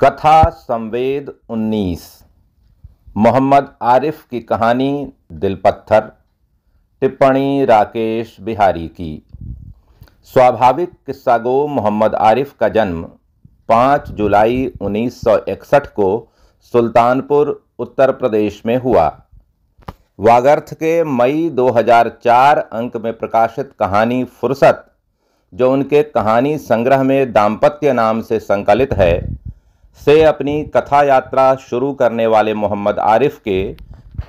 कथा संवेद 19। मोहम्मद आरिफ की कहानी दिल पत्थर। टिप्पणी राकेश बिहारी की। स्वाभाविक किस्सागो मोहम्मद आरिफ का जन्म 5 जुलाई 1961 को सुल्तानपुर उत्तर प्रदेश में हुआ। वागर्थ के मई 2004 अंक में प्रकाशित कहानी फुर्सत, जो उनके कहानी संग्रह में दाम्पत्य नाम से संकलित है, से अपनी कथा यात्रा शुरू करने वाले मोहम्मद आरिफ के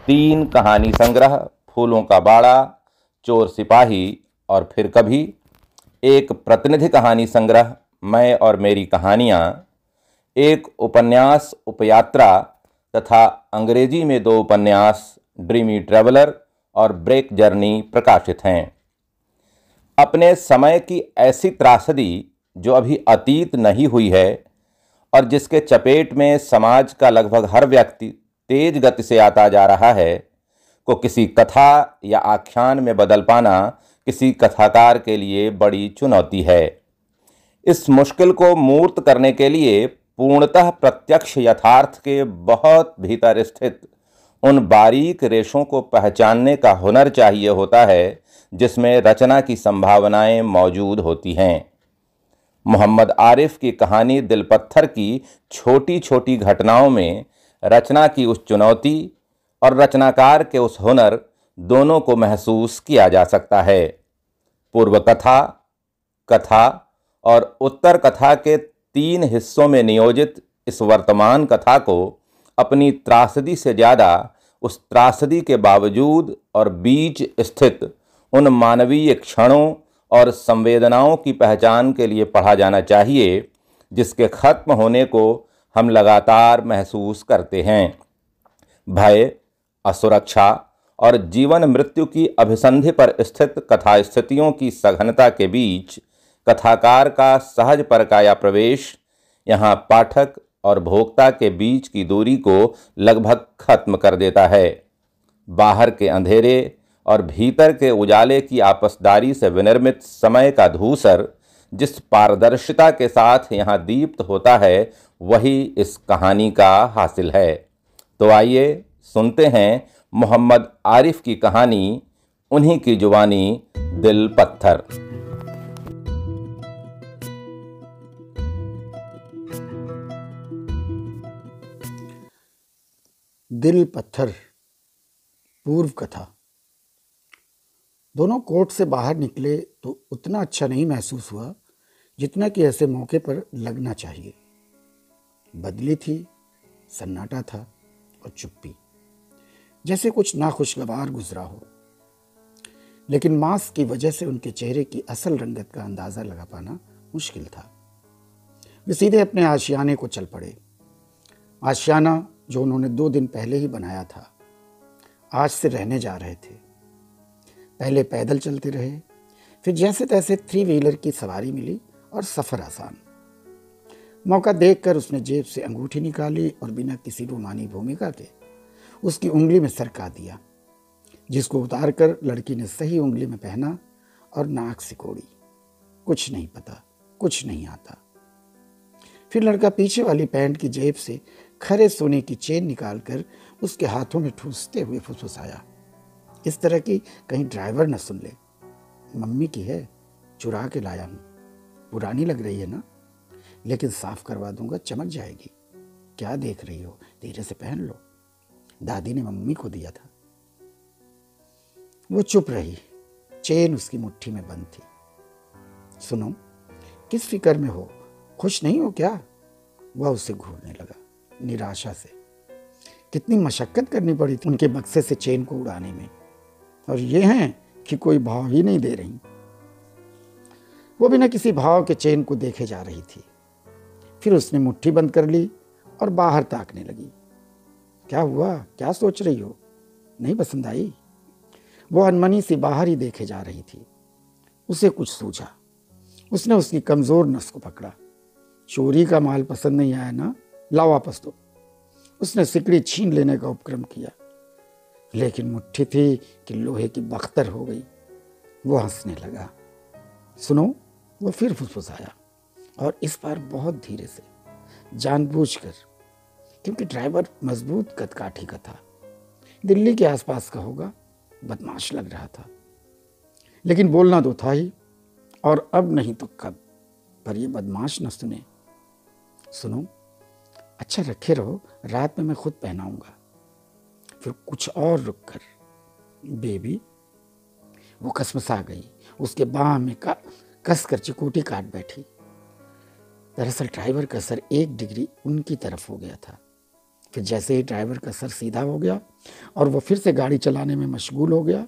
3 कहानी संग्रह फूलों का बाड़ा, चोर सिपाही और फिर कभी, एक प्रतिनिधि कहानी संग्रह मैं और मेरी कहानियाँ, एक उपन्यास उपयात्रा तथा अंग्रेजी में 2 उपन्यास ड्रीमी ट्रैवलर और ब्रेक जर्नी प्रकाशित हैं। अपने समय की ऐसी त्रासदी जो अभी अतीत नहीं हुई है और जिसके चपेट में समाज का लगभग हर व्यक्ति तेज गति से आता जा रहा है, को किसी कथा या आख्यान में बदल पाना किसी कथाकार के लिए बड़ी चुनौती है। इस मुश्किल को मूर्त करने के लिए पूर्णतः प्रत्यक्ष यथार्थ के बहुत भीतर स्थित उन बारीक रेशों को पहचानने का हुनर चाहिए होता है जिसमें रचना की संभावनाएं मौजूद होती हैं। मोहम्मद आरिफ की कहानी दिल पत्थर की छोटी छोटी घटनाओं में रचना की उस चुनौती और रचनाकार के उस हुनर दोनों को महसूस किया जा सकता है। पूर्व कथा, कथा और उत्तर कथा के 3 हिस्सों में नियोजित इस वर्तमान कथा को अपनी त्रासदी से ज़्यादा उस त्रासदी के बावजूद और बीच स्थित उन मानवीय क्षणों और संवेदनाओं की पहचान के लिए पढ़ा जाना चाहिए जिसके खत्म होने को हम लगातार महसूस करते हैं। भय, असुरक्षा और जीवन मृत्यु की अभिसंधि पर स्थित कथा स्थितियों की सघनता के बीच कथाकार का सहज परकाया प्रवेश यहाँ पाठक और भोक्ता के बीच की दूरी को लगभग खत्म कर देता है। बाहर के अंधेरे और भीतर के उजाले की आपसदारी से विनिर्मित समय का धूसर जिस पारदर्शिता के साथ यहाँ दीप्त होता है, वही इस कहानी का हासिल है। तो आइए सुनते हैं मोहम्मद आरिफ की कहानी, उन्हीं की जुबानी, दिल पत्थर। दिल पत्थर पूर्व कथा। दोनों कोर्ट से बाहर निकले तो उतना अच्छा नहीं महसूस हुआ जितना कि ऐसे मौके पर लगना चाहिए। बदली थी, सन्नाटा था और चुप्पी, जैसे कुछ नाखुशगवार गुजरा हो। लेकिन मास्क की वजह से उनके चेहरे की असल रंगत का अंदाज़ा लगा पाना मुश्किल था। वे सीधे अपने आशियाने को चल पड़े। आशियाना जो उन्होंने 2 दिन पहले ही बनाया था, आज से रहने जा रहे थे। पहले पैदल चलते रहे, फिर जैसे तैसे 3 व्हीलर की सवारी मिली और सफ़र आसान। मौका देखकर उसने जेब से अंगूठी निकाली और बिना किसी रोमानी भूमिका के उसकी उंगली में सरका दिया, जिसको उतारकर लड़की ने सही उंगली में पहना और नाक सिकोड़ी। कुछ नहीं पता, कुछ नहीं आता। फिर लड़का पीछे वाली पैंट की जेब से खरे सोने की चेन निकालकर उसके हाथों में ठूसते हुए फुसफुसाया, इस तरह की कहीं ड्राइवर न सुन ले। मम्मी की है, चुरा के लाया हूँ। पुरानी लग रही है ना, लेकिन साफ करवा दूंगा, चमक जाएगी। क्या देख रही हो, धीरे से पहन लो, दादी ने मम्मी को दिया था। वो चुप रही, चेन उसकी मुट्ठी में बंद थी। सुनो, किस फिक्र में हो, खुश नहीं हो क्या? वह उसे घूरने लगा निराशा से। कितनी मशक्कत करनी पड़ी थी उनके बक्से से चेन को उड़ाने में, और ये हैं कि कोई भाव ही नहीं दे रही। वो बिना किसी भाव के चेन को देखे जा रही थी। फिर उसने मुट्ठी बंद कर ली और बाहर ताकने लगी। क्या हुआ, क्या सोच रही हो? नहीं पसंद आई? वो अनमनी सी बाहर ही देखे जा रही थी। उसे कुछ सूझा। उसने उसकी कमज़ोर नस को पकड़ा। चोरी का माल पसंद नहीं आया ना, लाओ वापस दो। उसने सिकड़ी छीन लेने का उपक्रम किया, लेकिन मुट्ठी थी कि लोहे की बख्तर हो गई। वो हंसने लगा। सुनो, वो फिर फुसफुसाया, और इस बार बहुत धीरे से, जानबूझकर, क्योंकि ड्राइवर मजबूत कदकाठी का था, दिल्ली के आसपास का होगा, बदमाश लग रहा था। लेकिन बोलना तो था ही, और अब नहीं तो कब। पर ये बदमाश न सुने। सुनो, अच्छा रखे रहो, रात में मैं खुद पहनाऊंगा। फिर कुछ और रुक कर, बेबी। वो कसमसा गई, उसके बाह में कस कर चिकोटी काट बैठी। दरअसल ड्राइवर का सर 1 डिग्री उनकी तरफ हो गया था। फिर जैसे ही ड्राइवर का सर सीधा हो गया और वो फिर से गाड़ी चलाने में मशगूल हो गया,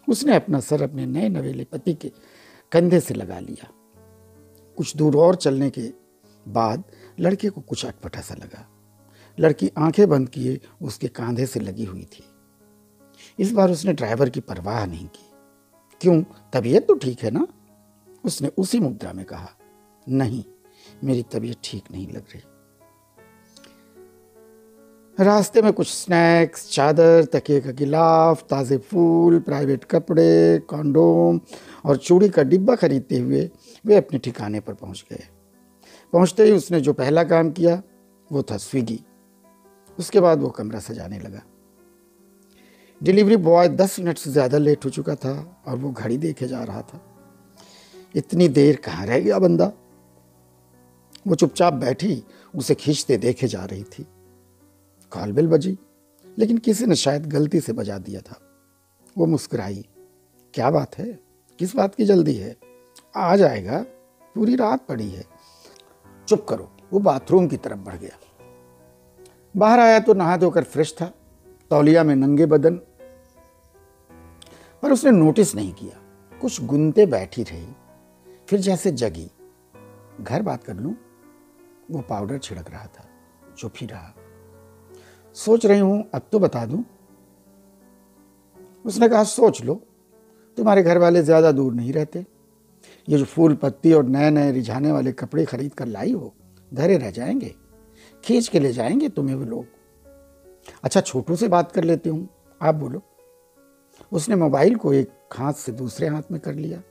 उसने अपना सर अपने नए नवेले पति के कंधे से लगा लिया। कुछ दूर और चलने के बाद लड़के को कुछ अटपटा सा लगा। लड़की आंखें बंद किए उसके कंधे से लगी हुई थी। इस बार उसने ड्राइवर की परवाह नहीं की। क्यों, तबीयत तो ठीक है ना? उसने उसी मुद्रा में कहा। नहीं, मेरी तबीयत ठीक नहीं लग रही। रास्ते में कुछ स्नैक्स, चादर, तकिए का गिलाफ, ताज़े फूल, प्राइवेट कपड़े, कॉन्डोम और चूड़ी का डिब्बा खरीदते हुए वे अपने ठिकाने पर पहुंच गए। पहुंचते ही उसने जो पहला काम किया वो था स्विगी। उसके बाद वो कमरा सजाने लगा। डिलीवरी बॉय 10 मिनट से ज़्यादा लेट हो चुका था और वो घड़ी देखे जा रहा था। इतनी देर कहाँ रह गया बंदा? वो चुपचाप बैठी उसे खींचते देखे जा रही थी। कॉल बेल बजी, लेकिन किसी ने शायद गलती से बजा दिया था। वो मुस्कुराई। क्या बात है, किस बात की जल्दी है? आ जाएगा, पूरी रात पड़ी है। चुप करो। वो बाथरूम की तरफ बढ़ गया। बाहर आया तो नहा धोकर फ्रेश था, तौलिया में नंगे बदन। पर उसने नोटिस नहीं किया। कुछ गुनते बैठी रही, फिर जैसे जगी। घर बात कर लूं? वो पाउडर छिड़क रहा था। चुप ही रहा। सोच रही हूं, अब तो बता दूं। उसने कहा, सोच लो, तुम्हारे घर वाले ज्यादा दूर नहीं रहते। ये जो फूल पत्ती और नए नए रिझाने वाले कपड़े खरीद कर लाई हो, धरे रह जाएंगे, खींच के ले जाएंगे तुम्हें वो लोग। अच्छा, छोटू से बात कर लेती हूँ, आप बोलो। उसने मोबाइल को एक हाथ से दूसरे हाथ में कर लिया।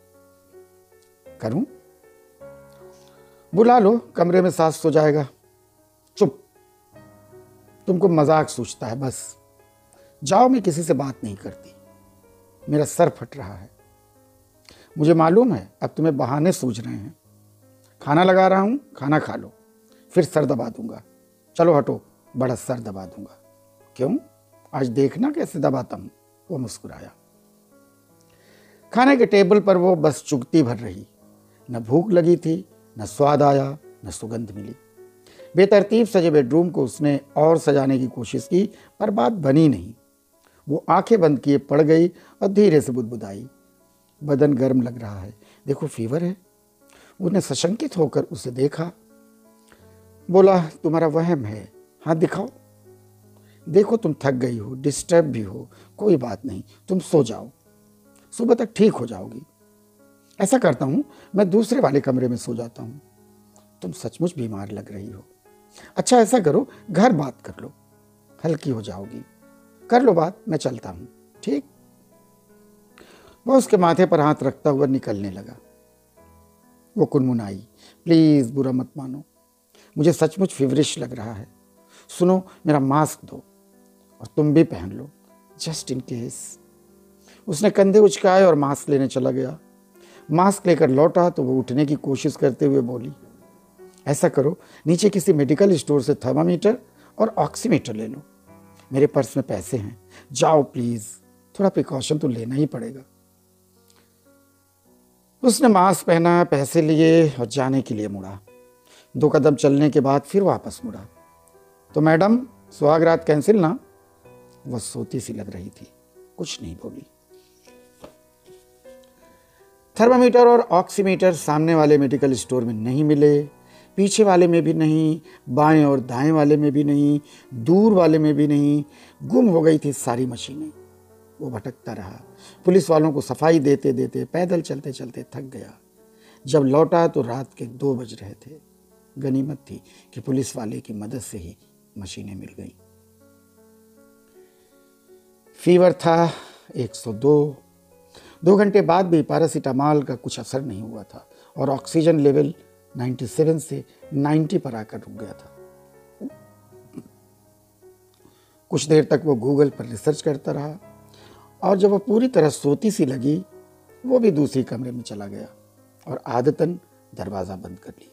करूं? बुला लो, कमरे में सास सो जाएगा। चुप, तुमको मजाक सूझता है बस। जाओ, मैं किसी से बात नहीं करती। मेरा सर फट रहा है। मुझे मालूम है अब तुम्हें बहाने सूझ रहे हैं। खाना लगा रहा हूं, खाना खा लो, फिर सर दबा दूंगा। चलो हटो, बड़ा सर दबा दूंगा। क्यों? आज देखना कैसे दबाता हूं। वो मुस्कुराया। खाने के टेबल पर वो बस चुगती भर रही। न भूख लगी थी, न स्वाद आया, न सुगंध मिली। बेतरतीब सजे बेडरूम को उसने और सजाने की कोशिश की, पर बात बनी नहीं। वो आंखें बंद किए पड़ गई और धीरे से बुदबुदाई। बदन गर्म लग रहा है, देखो फीवर है। उसने सशंकित होकर उसे देखा। बोला, तुम्हारा वहम है, हाथ दिखाओ। देखो तुम थक गई हो, डिस्टर्ब भी हो, कोई बात नहीं, तुम सो जाओ, सुबह तक ठीक हो जाओगी। ऐसा करता हूं, मैं दूसरे वाले कमरे में सो जाता हूं। तुम सचमुच बीमार लग रही हो। अच्छा ऐसा करो, घर बात कर लो, हल्की हो जाओगी। कर लो बात, मैं चलता हूं, ठीक? वह उसके माथे पर हाथ रखता हुआ निकलने लगा। वो कुनमुनाई, प्लीज बुरा मत मानो, मुझे सचमुच फीवरिश लग रहा है। सुनो, मेरा मास्क दो और तुम भी पहन लो, जस्ट इन केस। उसने कंधे उचकाए और मास्क लेने चला गया। मास्क लेकर लौटा तो वो उठने की कोशिश करते हुए बोली, ऐसा करो, नीचे किसी मेडिकल स्टोर से थर्मामीटर और ऑक्सीमीटर ले लो, मेरे पर्स में पैसे हैं। जाओ प्लीज, थोड़ा प्रिकॉशन तो लेना ही पड़ेगा। उसने मास्क पहना, पैसे लिए और जाने के लिए मुड़ा। 2 कदम चलने के बाद फिर वापस मुड़ा। तो मैडम, सुहागरात कैंसिल ना? वह सोती सी लग रही थी, कुछ नहीं बोली। थर्मामीटर और ऑक्सीमीटर सामने वाले मेडिकल स्टोर में नहीं मिले, पीछे वाले में भी नहीं, बाएं और दाएं वाले में भी नहीं, दूर वाले में भी नहीं। गुम हो गई थी सारी मशीनें। वो भटकता रहा। पुलिस वालों को सफाई देते देते पैदल चलते चलते थक गया। जब लौटा तो रात के 2 बज रहे थे। गनीमत थी कि पुलिस वाले की मदद से ही मशीनें मिल गई। फीवर था 102। 2 घंटे बाद भी पैरासीटामॉल का कुछ असर नहीं हुआ था और ऑक्सीजन लेवल 97 से 90 पर आकर रुक गया था। कुछ देर तक वो गूगल पर रिसर्च करता रहा और जब वो पूरी तरह सोती सी लगी, वो भी दूसरी कमरे में चला गया और आदतन दरवाज़ा बंद कर लिया।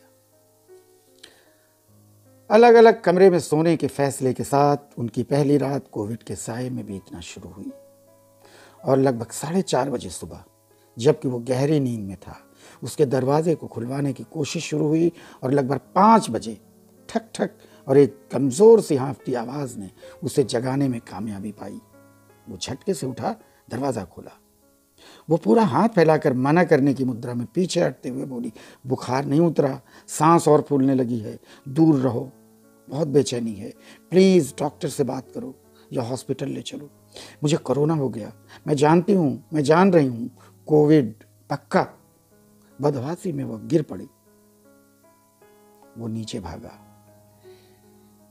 अलग अलग कमरे में सोने के फैसले के साथ उनकी पहली रात कोविड के साए में बीतना शुरू हुई और लगभग 4:30 बजे सुबह, जबकि वो गहरी नींद में था, उसके दरवाजे को खुलवाने की कोशिश शुरू हुई और लगभग 5 बजे ठक ठक और एक कमज़ोर सी हाँफती आवाज़ ने उसे जगाने में कामयाबी पाई। वो झटके से उठा, दरवाज़ा खोला। वो पूरा हाथ फैलाकर मना करने की मुद्रा में पीछे हटते हुए बोली, बुखार नहीं उतरा, सांस और फूलने लगी है, दूर रहो, बहुत बेचैनी है, प्लीज़ डॉक्टर से बात करो या हॉस्पिटल ले चलो, मुझे कोरोना हो गया, मैं जानती हूँ, मैं जान रही हूँ, कोविड पक्का। बदहवासी में वो गिर पड़ी। वो नीचे भागा।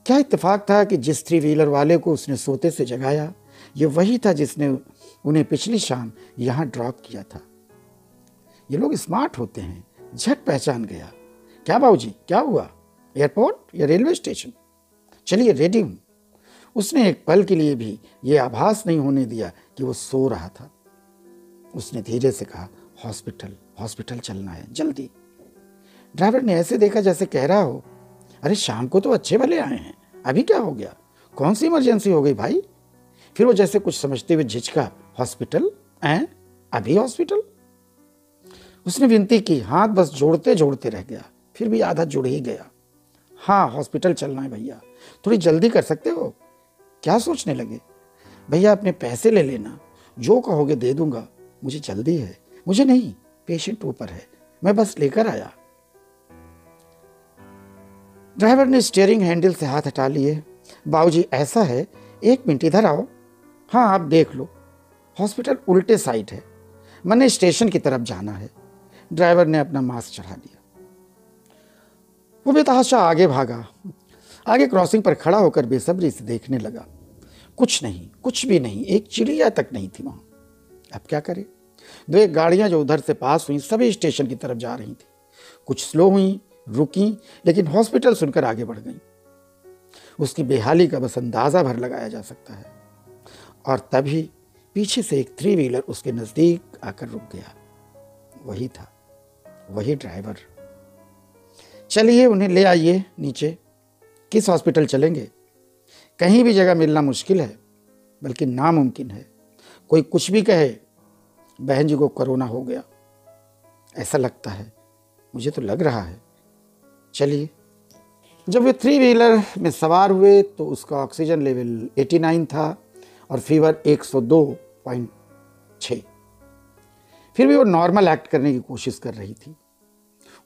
क्या इत्तेफाक था कि जिस 3 व्हीलर वाले को उसने सोते से जगाया, ये वही था जिसने उन्हें पिछली शाम यहाँ ड्रॉप किया था। ये लोग स्मार्ट होते हैं, झट पहचान गया। क्या बाबूजी, क्या हुआ? एयरपोर्ट या रेलवे स्टेशन? चलिए, रेडी हूँ। उसने एक पल के लिए भी ये आभास नहीं होने दिया कि वो सो रहा था। उसने धीरे से कहा, हॉस्पिटल, हॉस्पिटल चलना है, जल्दी। ड्राइवर ने ऐसे देखा जैसे कह रहा हो, अरे शाम को तो अच्छे भले आए हैं, अभी क्या हो गया? कौन सी इमरजेंसी हो गई भाई? फिर वो जैसे कुछ समझते हुए झिझका, हॉस्पिटल? अभी हॉस्पिटल? उसने विनती की, हाथ बस जोड़ते जोड़ते रह गया, फिर भी आधा जुड़ ही गया। हाँ, हॉस्पिटल चलना है भैया, थोड़ी जल्दी कर सकते हो? क्या सोचने लगे? भैया अपने पैसे ले लेना, जो कहोगे दे दूंगा, मुझे जल्दी है। मुझे नहीं, पेशेंट ऊपर है, मैं बस लेकर आया। ड्राइवर ने स्टीयरिंग हैंडल से हाथ हटा लिए। बाबूजी ऐसा है, 1 मिनट इधर आओ। हाँ, आप देख लो, हॉस्पिटल उल्टे साइड है, मैंने स्टेशन की तरफ जाना है। ड्राइवर ने अपना मास्क चढ़ा लिया। वो बेतहाशा आगे भागा। आगे क्रॉसिंग पर खड़ा होकर बेसब्री से देखने लगा। कुछ नहीं, कुछ भी नहीं, एक चिड़िया तक नहीं थी वहां। अब क्या करे? 2-1 गाड़ियां जो उधर से पास हुई सभी स्टेशन की तरफ जा रही थी। कुछ स्लो हुई, रुकी, लेकिन हॉस्पिटल सुनकर आगे बढ़ गई। उसकी बेहाली का बस अंदाजा भर लगाया जा सकता है। और तभी पीछे से एक 3 व्हीलर उसके नजदीक आकर रुक गया। वही था, वही ड्राइवर। चलिए, उन्हें ले आइए नीचे। किस हॉस्पिटल चलेंगे? कहीं भी जगह मिलना मुश्किल है, बल्कि नामुमकिन है। कोई कुछ भी कहे, बहन जी को कोरोना हो गया, ऐसा लगता है, मुझे तो लग रहा है। चलिए। जब वे 3 व्हीलर में सवार हुए तो उसका ऑक्सीजन लेवल 89 था और फीवर 102.6। फिर भी वो नॉर्मल एक्ट करने की कोशिश कर रही थी।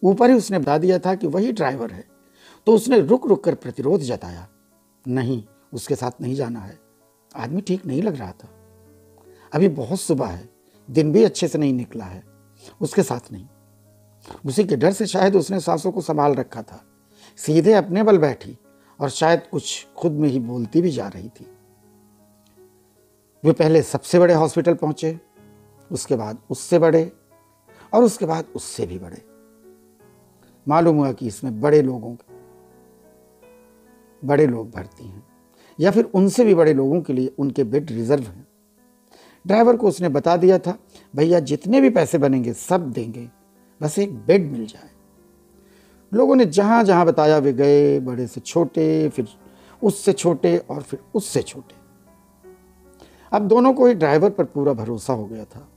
ऊपर ही उसने बता दिया था कि वही ड्राइवर है, तो उसने रुक रुक कर प्रतिरोध जताया। नहीं, उसके साथ नहीं जाना है, आदमी ठीक नहीं लग रहा था, अभी बहुत सुबह है, दिन भी अच्छे से नहीं निकला है, उसके साथ नहीं। उसी के डर से शायद उसने सांसों को संभाल रखा था। सीधे अपने बल बैठी और शायद कुछ खुद में ही बोलती भी जा रही थी। वे पहले सबसे बड़े हॉस्पिटल पहुंचे, उसके बाद उससे बड़े और उसके बाद उससे भी बड़े। मालूम हुआ कि इसमें बड़े लोग भर्ती हैं या फिर उनसे भी बड़े लोगों के लिए उनके बेड रिजर्व हैं। ड्राइवर को उसने बता दिया था, भैया जितने भी पैसे बनेंगे सब देंगे, बस एक बेड मिल जाए। लोगों ने जहां जहां बताया वे गए, बड़े से छोटे, फिर उससे छोटे और फिर उससे छोटे। अब दोनों को ही ड्राइवर पर पूरा भरोसा हो गया था।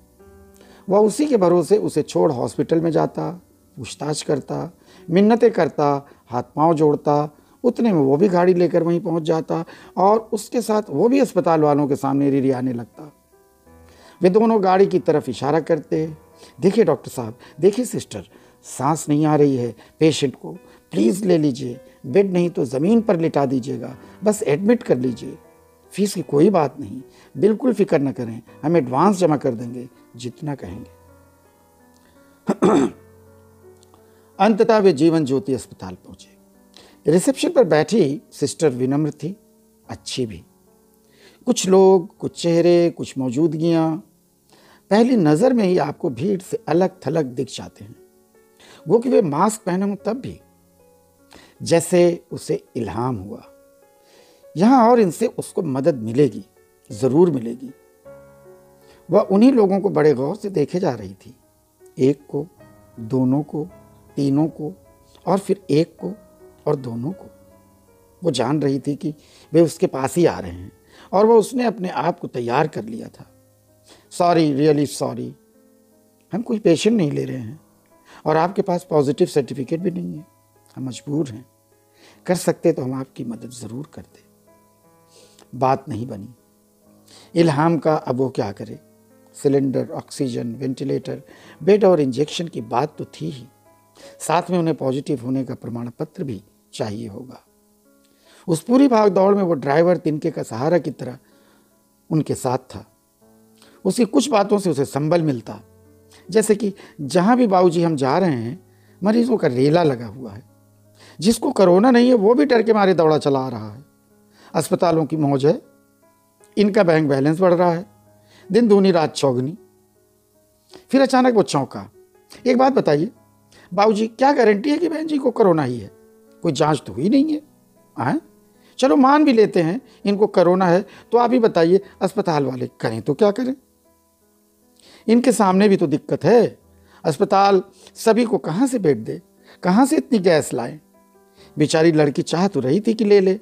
वह उसी के भरोसे उसे छोड़ हॉस्पिटल में जाता, पूछताछ करता, मिन्नतें करता, हाथ पांव जोड़ता। उतने में वो भी गाड़ी लेकर वहीं पहुंच जाता और उसके साथ वो भी अस्पताल वालों के सामने रिरियाने लगता। वे दोनों गाड़ी की तरफ इशारा करते, देखिए डॉक्टर साहब, देखिए सिस्टर, सांस नहीं आ रही है पेशेंट को, प्लीज़ ले लीजिए, बेड नहीं तो ज़मीन पर लिटा दीजिएगा, बस एडमिट कर लीजिए, फीस की कोई बात नहीं, बिल्कुल फिक्र न करें, हम एडवांस जमा कर देंगे, जितना कहेंगे। अंततः वे जीवन ज्योति अस्पताल पहुंचे। रिसेप्शन पर बैठी सिस्टर विनम्र थी, अच्छी भी। कुछ लोग, कुछ चेहरे, कुछ मौजूदगियां पहली नज़र में ही आपको भीड़ से अलग थलग दिख जाते हैं। वो कि वे मास्क पहने हों तब भी, जैसे उसे इल्हाम हुआ। यहाँ और इनसे उसको मदद मिलेगी, ज़रूर मिलेगी। वह उन्हीं लोगों को बड़े गौर से देखे जा रही थी, एक को, दोनों को, तीनों को, और फिर एक को और दोनों को। वो जान रही थी कि वे उसके पास ही आ रहे हैं और वह उसने अपने आप को तैयार कर लिया था। सॉरी, रियली सॉरी, हम कोई पेशेंट नहीं ले रहे हैं और आपके पास पॉजिटिव सर्टिफिकेट भी नहीं है। हम मजबूर हैं, कर सकते तो हम आपकी मदद ज़रूर करते। बात नहीं बनी। इल्हाम का अब वो क्या करे? सिलेंडर, ऑक्सीजन, वेंटिलेटर, बेड और इंजेक्शन की बात तो थी ही, साथ में उन्हें पॉजिटिव होने का प्रमाण पत्र भी चाहिए होगा। उस पूरी भाग दौड़ में वो ड्राइवर तिनके का सहारा की तरह उनके साथ था। उसकी कुछ बातों से उसे संबल मिलता, जैसे कि जहाँ भी बाबूजी हम जा रहे हैं मरीजों का रेला लगा हुआ है, जिसको कोरोना नहीं है वो भी डर के मारे दौड़ा चला आ रहा है। अस्पतालों की मौज है, इनका बैंक बैलेंस बढ़ रहा है, दिन दूनी रात चौगनी। फिर अचानक वो चौंका। एक बात बताइए बाबूजी, क्या गारंटी है कि बहन जी को कोरोना ही है? कोई जांच तो हुई नहीं है। चलो मान भी लेते हैं इनको कोरोना है, तो आप ही बताइए अस्पताल वाले करें तो क्या करें? इनके सामने भी तो दिक्कत है। अस्पताल सभी को कहाँ से बेड दे, कहाँ से इतनी गैस लाए? बेचारी लड़की चाह तो रही थी कि ले ले,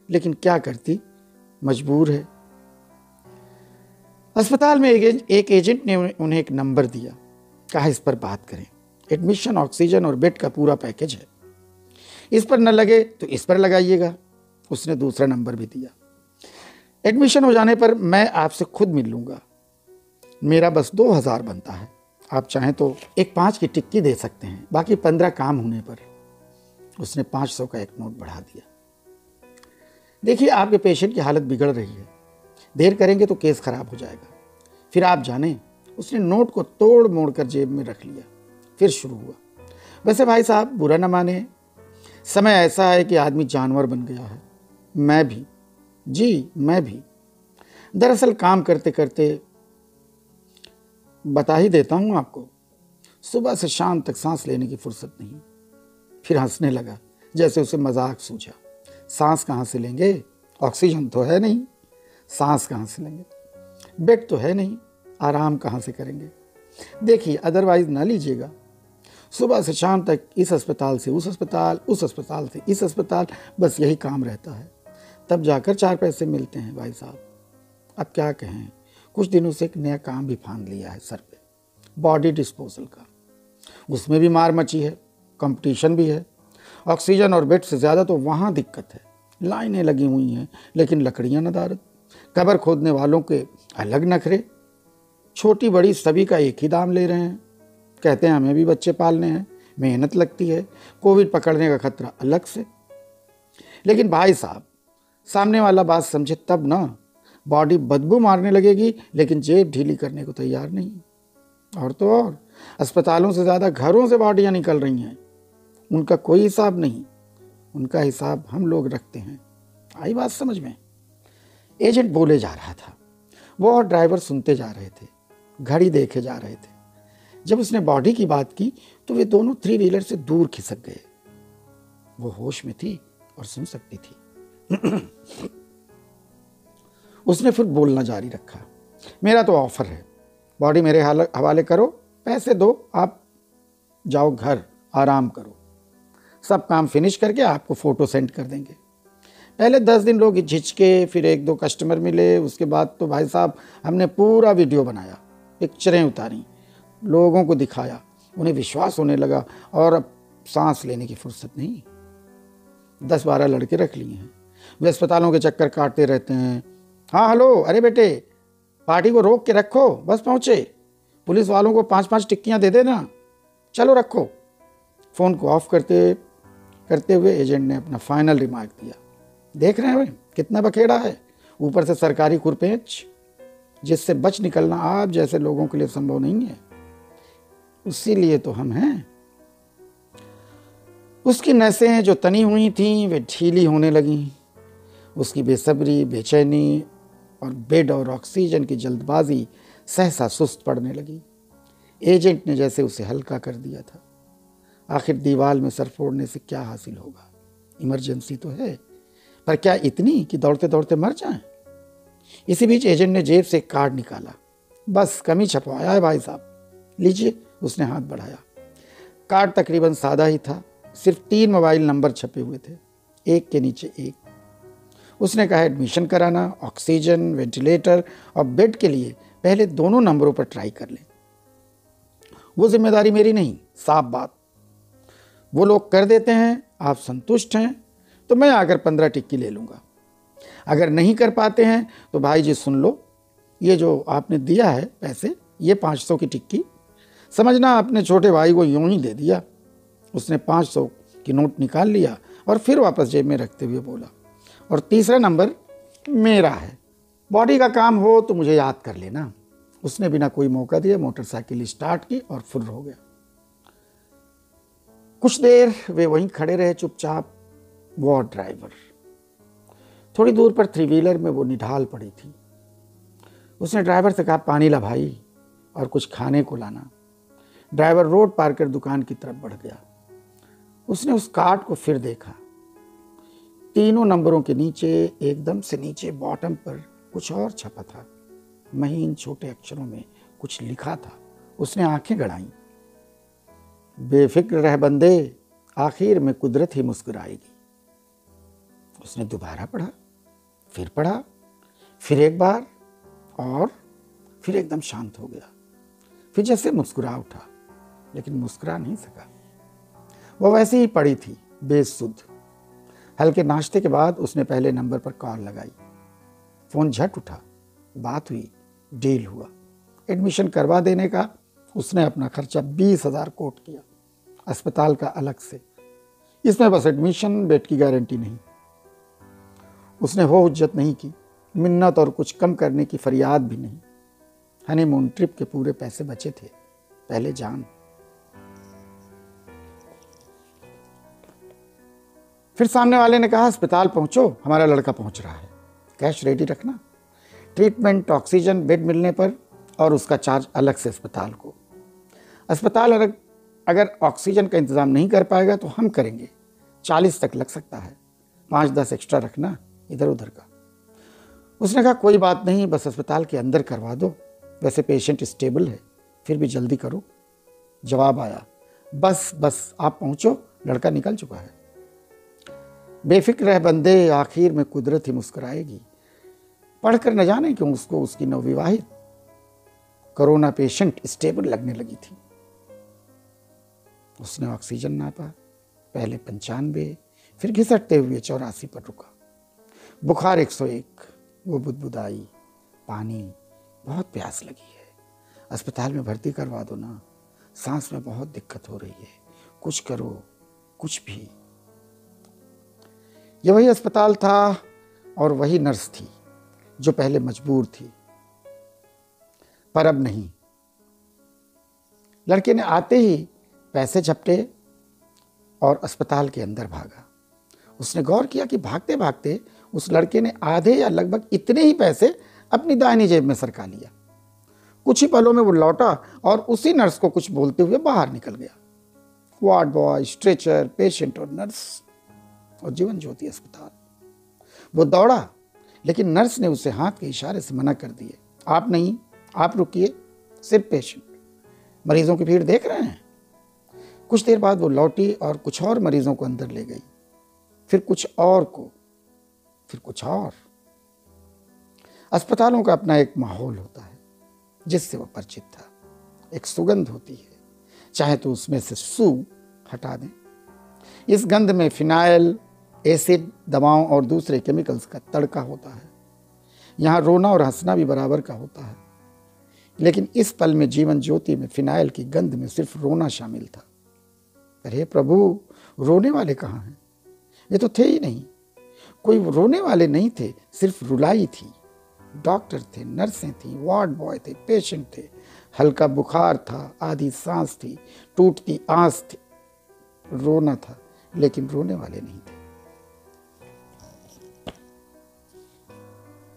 लेकिन क्या करती, मजबूर है। अस्पताल में एक एजेंट ने उन्हें एक नंबर दिया, कहा इस पर बात करें, एडमिशन, ऑक्सीजन और बेड का पूरा पैकेज है, इस पर न लगे तो इस पर लगाइएगा। उसने दूसरा नंबर भी दिया। एडमिशन हो जाने पर मैं आपसे खुद मिल लूँगा, मेरा बस 2000 बनता है, आप चाहें तो एक 5 की टिक्की दे सकते हैं, बाकी 15 काम होने पर। उसने 500 का एक नोट बढ़ा दिया। देखिए आपके पेशेंट की हालत बिगड़ रही है, देर करेंगे तो केस खराब हो जाएगा, फिर आप जाने। उसने नोट को तोड़ मोड़ कर जेब में रख लिया। फिर शुरू हुआ, वैसे भाई साहब बुरा न माने, समय ऐसा है कि आदमी जानवर बन गया है। मैं भी, जी मैं भी। दरअसल काम करते करते, बता ही देता हूँ आपको, सुबह से शाम तक सांस लेने की फुर्सत नहीं। फिर हंसने लगा, जैसे उसे मजाक सूझा। सांस कहाँ से लेंगे? ऑक्सीजन तो है नहीं, सांस कहाँ से लेंगे? बेड तो है नहीं, आराम कहाँ से करेंगे? देखिए अदरवाइज ना लीजिएगा, सुबह से शाम तक इस अस्पताल से उस अस्पताल, उस अस्पताल से इस अस्पताल, बस यही काम रहता है। तब जाकर 4 पैसे मिलते हैं भाई साहब। अब क्या कहें, कुछ दिनों से एक नया काम भी फांद लिया है सर पे, बॉडी डिस्पोजल का। उसमें भी मार मची है, कंपटीशन भी है। ऑक्सीजन और बेड से ज़्यादा तो वहाँ दिक्कत है, लाइनें लगी हुई हैं लेकिन लकड़ियाँ नदारद, कब्र खोदने वालों के अलग नखरे, छोटी बड़ी सभी का एक ही दाम ले रहे हैं। कहते हैं हमें भी बच्चे पालने हैं, मेहनत लगती है, कोविड पकड़ने का खतरा अलग से। लेकिन भाई साहब, सामने वाला बात समझे तब ना। बॉडी बदबू मारने लगेगी लेकिन जेब ढीली करने को तैयार नहीं। और तो और अस्पतालों से ज़्यादा घरों से बॉडियाँ निकल रही हैं, उनका कोई हिसाब नहीं, उनका हिसाब हम लोग रखते हैं। आई बात समझ में? एजेंट बोले जा रहा था, वो और ड्राइवर सुनते जा रहे थे, घड़ी देखे जा रहे थे। जब उसने बॉडी की बात की तो वे दोनों 3 व्हीलर से दूर खिसक गए। वो होश में थी और सुन सकती थी। उसने फिर बोलना जारी रखा, मेरा तो ऑफर है, बॉडी मेरे हवाले करो, पैसे दो, आप जाओ घर, आराम करो, सब काम फिनिश करके आपको फ़ोटो सेंड कर देंगे। पहले 10 दिन लोग झिझके, फिर 1-2 कस्टमर मिले, उसके बाद तो भाई साहब हमने पूरा वीडियो बनाया, पिक्चरें उतारी, लोगों को दिखाया, उन्हें विश्वास होने लगा और अब सांस लेने की फुर्सत नहीं। 10-12 लड़के रख लिए हैं, वे अस्पतालों के चक्कर काटते रहते हैं। हाँ हेलो, अरे बेटे पार्टी को रोक के रखो, बस पहुँचे, पुलिस वालों को 5-5 टिक्कियाँ दे देना, चलो रखो। फ़ोन को ऑफ करते हुए एजेंट ने अपना फाइनल रिमार्क दिया, देख रहे हैं कितना बखेड़ा है, ऊपर से सरकारी कुरपेंच, जिससे बच निकलना आप जैसे लोगों के लिए संभव नहीं है। उसी लिए तो हम हैं। उसकी नसें जो तनी हुई थीं वे ढीली होने लगीं। उसकी बेसब्री, बेचैनी और बेड और ऑक्सीजन की जल्दबाजी सहसा सुस्त पड़ने लगी। एजेंट ने जैसे उसे हल्का कर दिया था। आखिर दीवार में सर फोड़ने से क्या हासिल होगा, इमरजेंसी तो है, पर क्या इतनी कि दौड़ते दौड़ते मर जाएं? इसी बीच एजेंट ने जेब से एक कार्ड निकाला। बस कमी छपवाया है भाई साहब, लीजिए। उसने हाथ बढ़ाया। कार्ड तकरीबन सादा ही था, सिर्फ 3 मोबाइल नंबर छपे हुए थे, एक के नीचे एक। उसने कहा एडमिशन कराना, ऑक्सीजन, वेंटिलेटर और बेड के लिए पहले दोनों नंबरों पर ट्राई कर लें। वो जिम्मेदारी मेरी नहीं, साफ बात। वो लोग कर देते हैं, आप संतुष्ट हैं तो मैं आकर 15 टिक्की ले लूँगा। अगर नहीं कर पाते हैं तो भाई जी सुन लो, ये जो आपने दिया है पैसे, ये 500 की टिक्की समझना आपने छोटे भाई को यूं ही दे दिया। उसने 500 की नोट निकाल लिया और फिर वापस जेब में रखते हुए बोला, और तीसरा नंबर मेरा है, बॉडी का काम हो तो मुझे याद कर लेना। उसने बिना कोई मौका दिए मोटरसाइकिल स्टार्ट की और फुर्र हो गया। कुछ देर वे वहीं खड़े रहे चुपचाप, वो और ड्राइवर। थोड़ी दूर पर 3 व्हीलर में वो निढाल पड़ी थी। उसने ड्राइवर से कहा पानी ला भाई और कुछ खाने को लाना। ड्राइवर रोड पार कर दुकान की तरफ बढ़ गया। उसने उस कार्ड को फिर देखा। तीनों नंबरों के नीचे, एकदम से नीचे बॉटम पर कुछ और छपा था। महीन छोटे अक्षरों में कुछ लिखा था। उसने आंखें गड़ाई। बेफिक्र रह बंदे, आखिर में कुदरत ही मुस्कुराएगी। उसने दोबारा पढ़ा, फिर एक बार, और फिर एकदम शांत हो गया। फिर जैसे मुस्कुरा उठा, लेकिन मुस्कुरा नहीं सका। वो वैसे ही पड़ी थी, बेसुध। हल्के नाश्ते के बाद उसने पहले नंबर पर कॉल लगाई। फोन झट उठा, बात हुई, डील हुआ। एडमिशन करवा देने का उसने अपना खर्चा 20,000 कोट किया, अस्पताल का अलग से। इसमें बस एडमिशन, बेड की गारंटी नहीं। उसने वो हुज्जत नहीं की, मिन्नत और कुछ कम करने की फरियाद भी नहीं। हनीमून ट्रिप के पूरे पैसे बचे थे, पहले जान। फिर सामने वाले ने कहा अस्पताल पहुंचो, हमारा लड़का पहुंच रहा है, कैश रेडी रखना। ट्रीटमेंट, ऑक्सीजन, बेड मिलने पर और उसका चार्ज अलग से अस्पताल को। अस्पताल अगर ऑक्सीजन का इंतजाम नहीं कर पाएगा तो हम करेंगे, 40 तक लग सकता है, 5-10 एक्स्ट्रा रखना इधर उधर का। उसने कहा कोई बात नहीं, बस अस्पताल के अंदर करवा दो, वैसे पेशेंट स्टेबल है, फिर भी जल्दी करो। जवाब आया, बस आप पहुंचो, लड़का निकल चुका है। बेफिक्र रह बंदे, आखिर में कुदरत ही मुस्कुराएगी। पढ़कर न जाने क्यों उसको उसकी नवविवाहित कोरोना पेशेंट स्टेबल लगने लगी थी। उसने ऑक्सीजन नापा, पहले 95, फिर घिसटते हुए 84 पर रुका। बुखार 101। वो बुदबुदाई, पानी, बहुत प्यास लगी है, अस्पताल में भर्ती करवा दो ना, सांस में बहुत दिक्कत हो रही है, कुछ करो, कुछ भी। ये वही अस्पताल था और वही नर्स थी जो पहले मजबूर थी, पर अब नहीं। लड़के ने आते ही पैसे झपटे और अस्पताल के अंदर भागा। उसने गौर किया कि भागते भागते उस लड़के ने आधे या लगभग इतने ही पैसे अपनी दाहिनी जेब में सरका लिया। कुछ ही पलों में वो लौटा और उसी नर्स को कुछ बोलते हुए बाहर निकल गया। वार्ड बॉय, स्ट्रेचर, पेशेंट और नर्स और जीवन ज्योति अस्पताल। वो दौड़ा, लेकिन नर्स ने उसे हाथ के इशारे से मना कर दिए। आप नहीं, आप रुकिए, सिर्फ पेशेंट, मरीजों की भीड़ देख रहे हैं। कुछ देर बाद वो लौटी और कुछ और मरीजों को अंदर ले गई, फिर कुछ और को, फिर कुछ और। अस्पतालों का अपना एक माहौल होता है जिससे वो परिचित था। एक सुगंध होती है, चाहे तो उसमें से सू हटा दें। इस गंध में फिनाइल, एसिड, दवाओं और दूसरे केमिकल्स का तड़का होता है। यहाँ रोना और हंसना भी बराबर का होता है, लेकिन इस पल में जीवन ज्योति में फिनाइल की गंध में सिर्फ रोना शामिल था। अरे प्रभु, रोने वाले कहाँ हैं? ये तो थे ही नहीं, कोई रोने वाले नहीं थे, सिर्फ रुलाई थी। डॉक्टर थे, नर्सें थी, वार्ड बॉय थे, पेशेंट थे। हल्का बुखार था, आधी सांस थी, टूटती आंस थी। रोना था, लेकिन रोने वाले नहीं थे।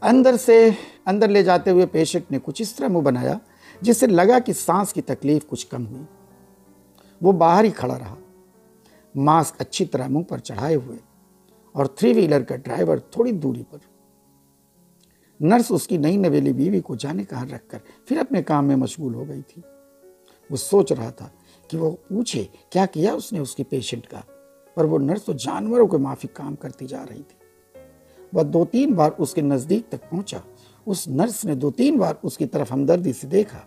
अंदर ले जाते हुए पेशेंट ने कुछ इस तरह मुंह बनाया जिससे लगा कि सांस की तकलीफ कुछ कम हुई। वो बाहर ही खड़ा रहा, मास्क अच्छी तरह मुंह पर चढ़ाए हुए, और 3 व्हीलर का ड्राइवर थोड़ी दूरी पर। नर्स उसकी नई नवेली बीवी को जाने कहाँ रखकर फिर अपने काम में मशगूल हो गई थी। वो सोच रहा था कि वो पूछे क्या किया उसने उसके पेशेंट का, पर वो नर्स तो जानवरों के माफिक काम करती जा रही थी। वह 2-3 बार उसके नजदीक तक पहुंचा। उस नर्स ने 2-3 बार उसकी तरफ हमदर्दी से देखा।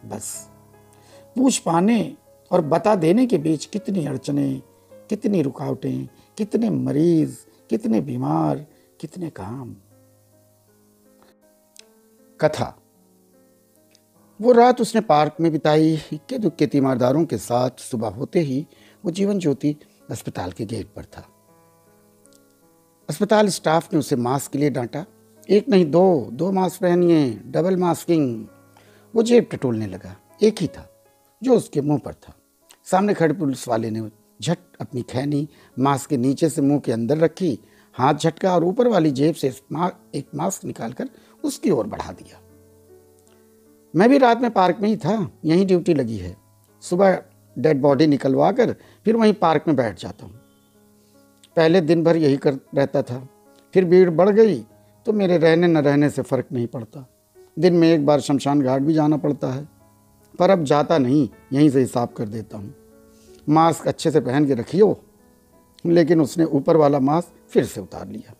बस पूछ पाने और बता देने के बीच कितनी अड़चनें, कितनी रुकावटें, कितने मरीज, कितने बीमार, कितने काम। कथा। वो रात उसने पार्क में बिताई, इक्के दुक्के तीमारदारों के साथ। सुबह होते ही वो जीवन ज्योति अस्पताल के गेट पर था। अस्पताल स्टाफ ने उसे मास्क के लिए डांटा। 1 नहीं 2 मास्क पहनिए, डबल मास्किंग। वो जेब टटोलने लगा। एक ही था जो उसके मुंह पर था। सामने खड़े पुलिस वाले ने झट अपनी खैनी मास्क के नीचे से मुंह के अंदर रखी, हाथ झटका और ऊपर वाली जेब से एक मास्क निकालकर उसकी ओर बढ़ा दिया। मैं भी रात में पार्क में ही था, यहीं ड्यूटी लगी है। सुबह डेड बॉडी निकलवा कर फिर वहीं पार्क में बैठ जाता हूँ। पहले दिन भर यही कर रहता था, फिर भीड़ बढ़ गई तो मेरे रहने न रहने से फ़र्क नहीं पड़ता। दिन में एक बार शमशान घाट भी जाना पड़ता है, पर अब जाता नहीं, यहीं से हिसाब कर देता हूँ। मास्क अच्छे से पहन के रखियो। लेकिन उसने ऊपर वाला मास्क फिर से उतार लिया।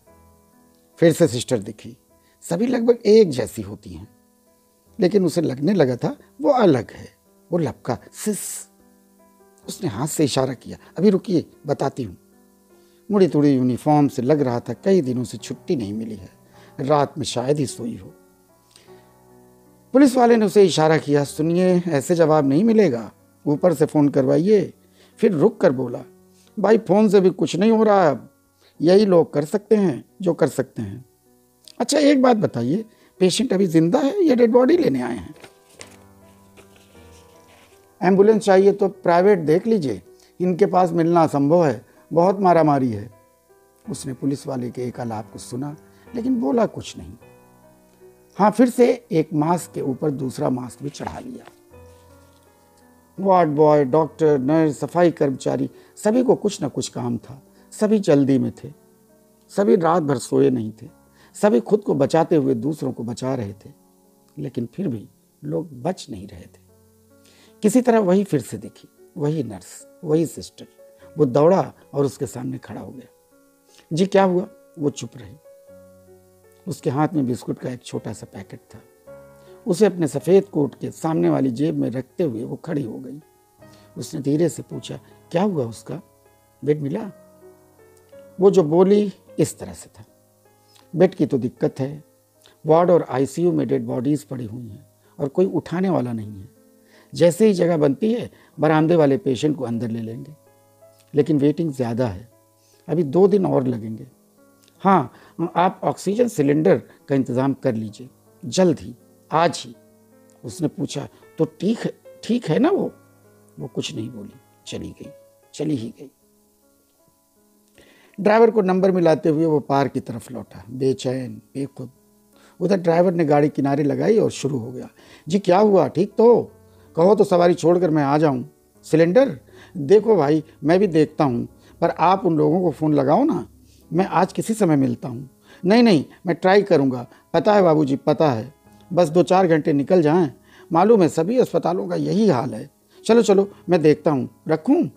फिर से सिस्टर दिखी। सभी लगभग एक जैसी होती हैं, लेकिन उसे लगने लगा था वो अलग है। वो लपका, सिस। उसने हाथ से इशारा किया, अभी रुकिए, बताती हूँ। मुड़ी तुड़ी यूनिफॉर्म से लग रहा था कई दिनों से छुट्टी नहीं मिली है, रात में शायद ही सोई हो। पुलिस वाले ने उसे इशारा किया, सुनिए, ऐसे जवाब नहीं मिलेगा, ऊपर से फ़ोन करवाइए। फिर रुक कर बोला, भाई फ़ोन से भी कुछ नहीं हो रहा, अब यही लोग कर सकते हैं जो कर सकते हैं। अच्छा एक बात बताइए, पेशेंट अभी जिंदा है या डेड बॉडी लेने आए हैं? एम्बुलेंस चाहिए तो प्राइवेट देख लीजिए, इनके पास मिलना असंभव है, बहुत मारामारी है। उसने पुलिस वाले के एक आलाप को सुना, लेकिन बोला कुछ नहीं। हाँ, फिर से एक मास्क के ऊपर दूसरा मास्क भी चढ़ा लिया। वार्ड बॉय, डॉक्टर, नर्स, सफाई कर्मचारी, सभी को कुछ न कुछ काम था। सभी जल्दी में थे, सभी रात भर सोए नहीं थे, सभी खुद को बचाते हुए दूसरों को बचा रहे थे। लेकिन फिर भी लोग बच नहीं रहे थे। किसी तरह वही फिर से दिखी, वही नर्स, वही सिस्टर। वो दौड़ा और उसके सामने खड़ा हो गया। जी क्या हुआ? वो चुप रही। उसके हाथ में बिस्कुट का एक छोटा सा पैकेट था। उसे अपने सफ़ेद कोट के सामने वाली जेब में रखते हुए वो खड़ी हो गई। उसने धीरे से पूछा, क्या हुआ उसका? बेड मिला? वो जो बोली इस तरह से था, बेड की तो दिक्कत है, वार्ड और आईसीयू में डेड बॉडीज़ पड़ी हुई हैं और कोई उठाने वाला नहीं है। जैसे ही जगह बनती है बरामदे वाले पेशेंट को अंदर ले लेंगे, लेकिन वेटिंग ज़्यादा है, अभी 2 दिन और लगेंगे। हाँ, आप ऑक्सीजन सिलेंडर का इंतज़ाम कर लीजिए, जल्द ही, आज ही। उसने पूछा, तो ठीक है ना? वो कुछ नहीं बोली, चली ही गई। ड्राइवर को नंबर मिलाते हुए वो पार्क की तरफ लौटा, बेचैन, बेखुद। उधर ड्राइवर ने गाड़ी किनारे लगाई और शुरू हो गया। जी क्या हुआ, ठीक तो? कहो तो सवारी छोड़कर मैं आ जाऊं। सिलेंडर? देखो भाई, मैं भी देखता हूं, पर आप उन लोगों को फ़ोन लगाओ ना, मैं आज किसी समय मिलता हूं। नहीं, मैं ट्राई करूंगा, पता है बाबूजी, पता है, बस 2-4 घंटे निकल जाएं। मालूम है सभी अस्पतालों का यही हाल है। चलो मैं देखता हूं, रखूं?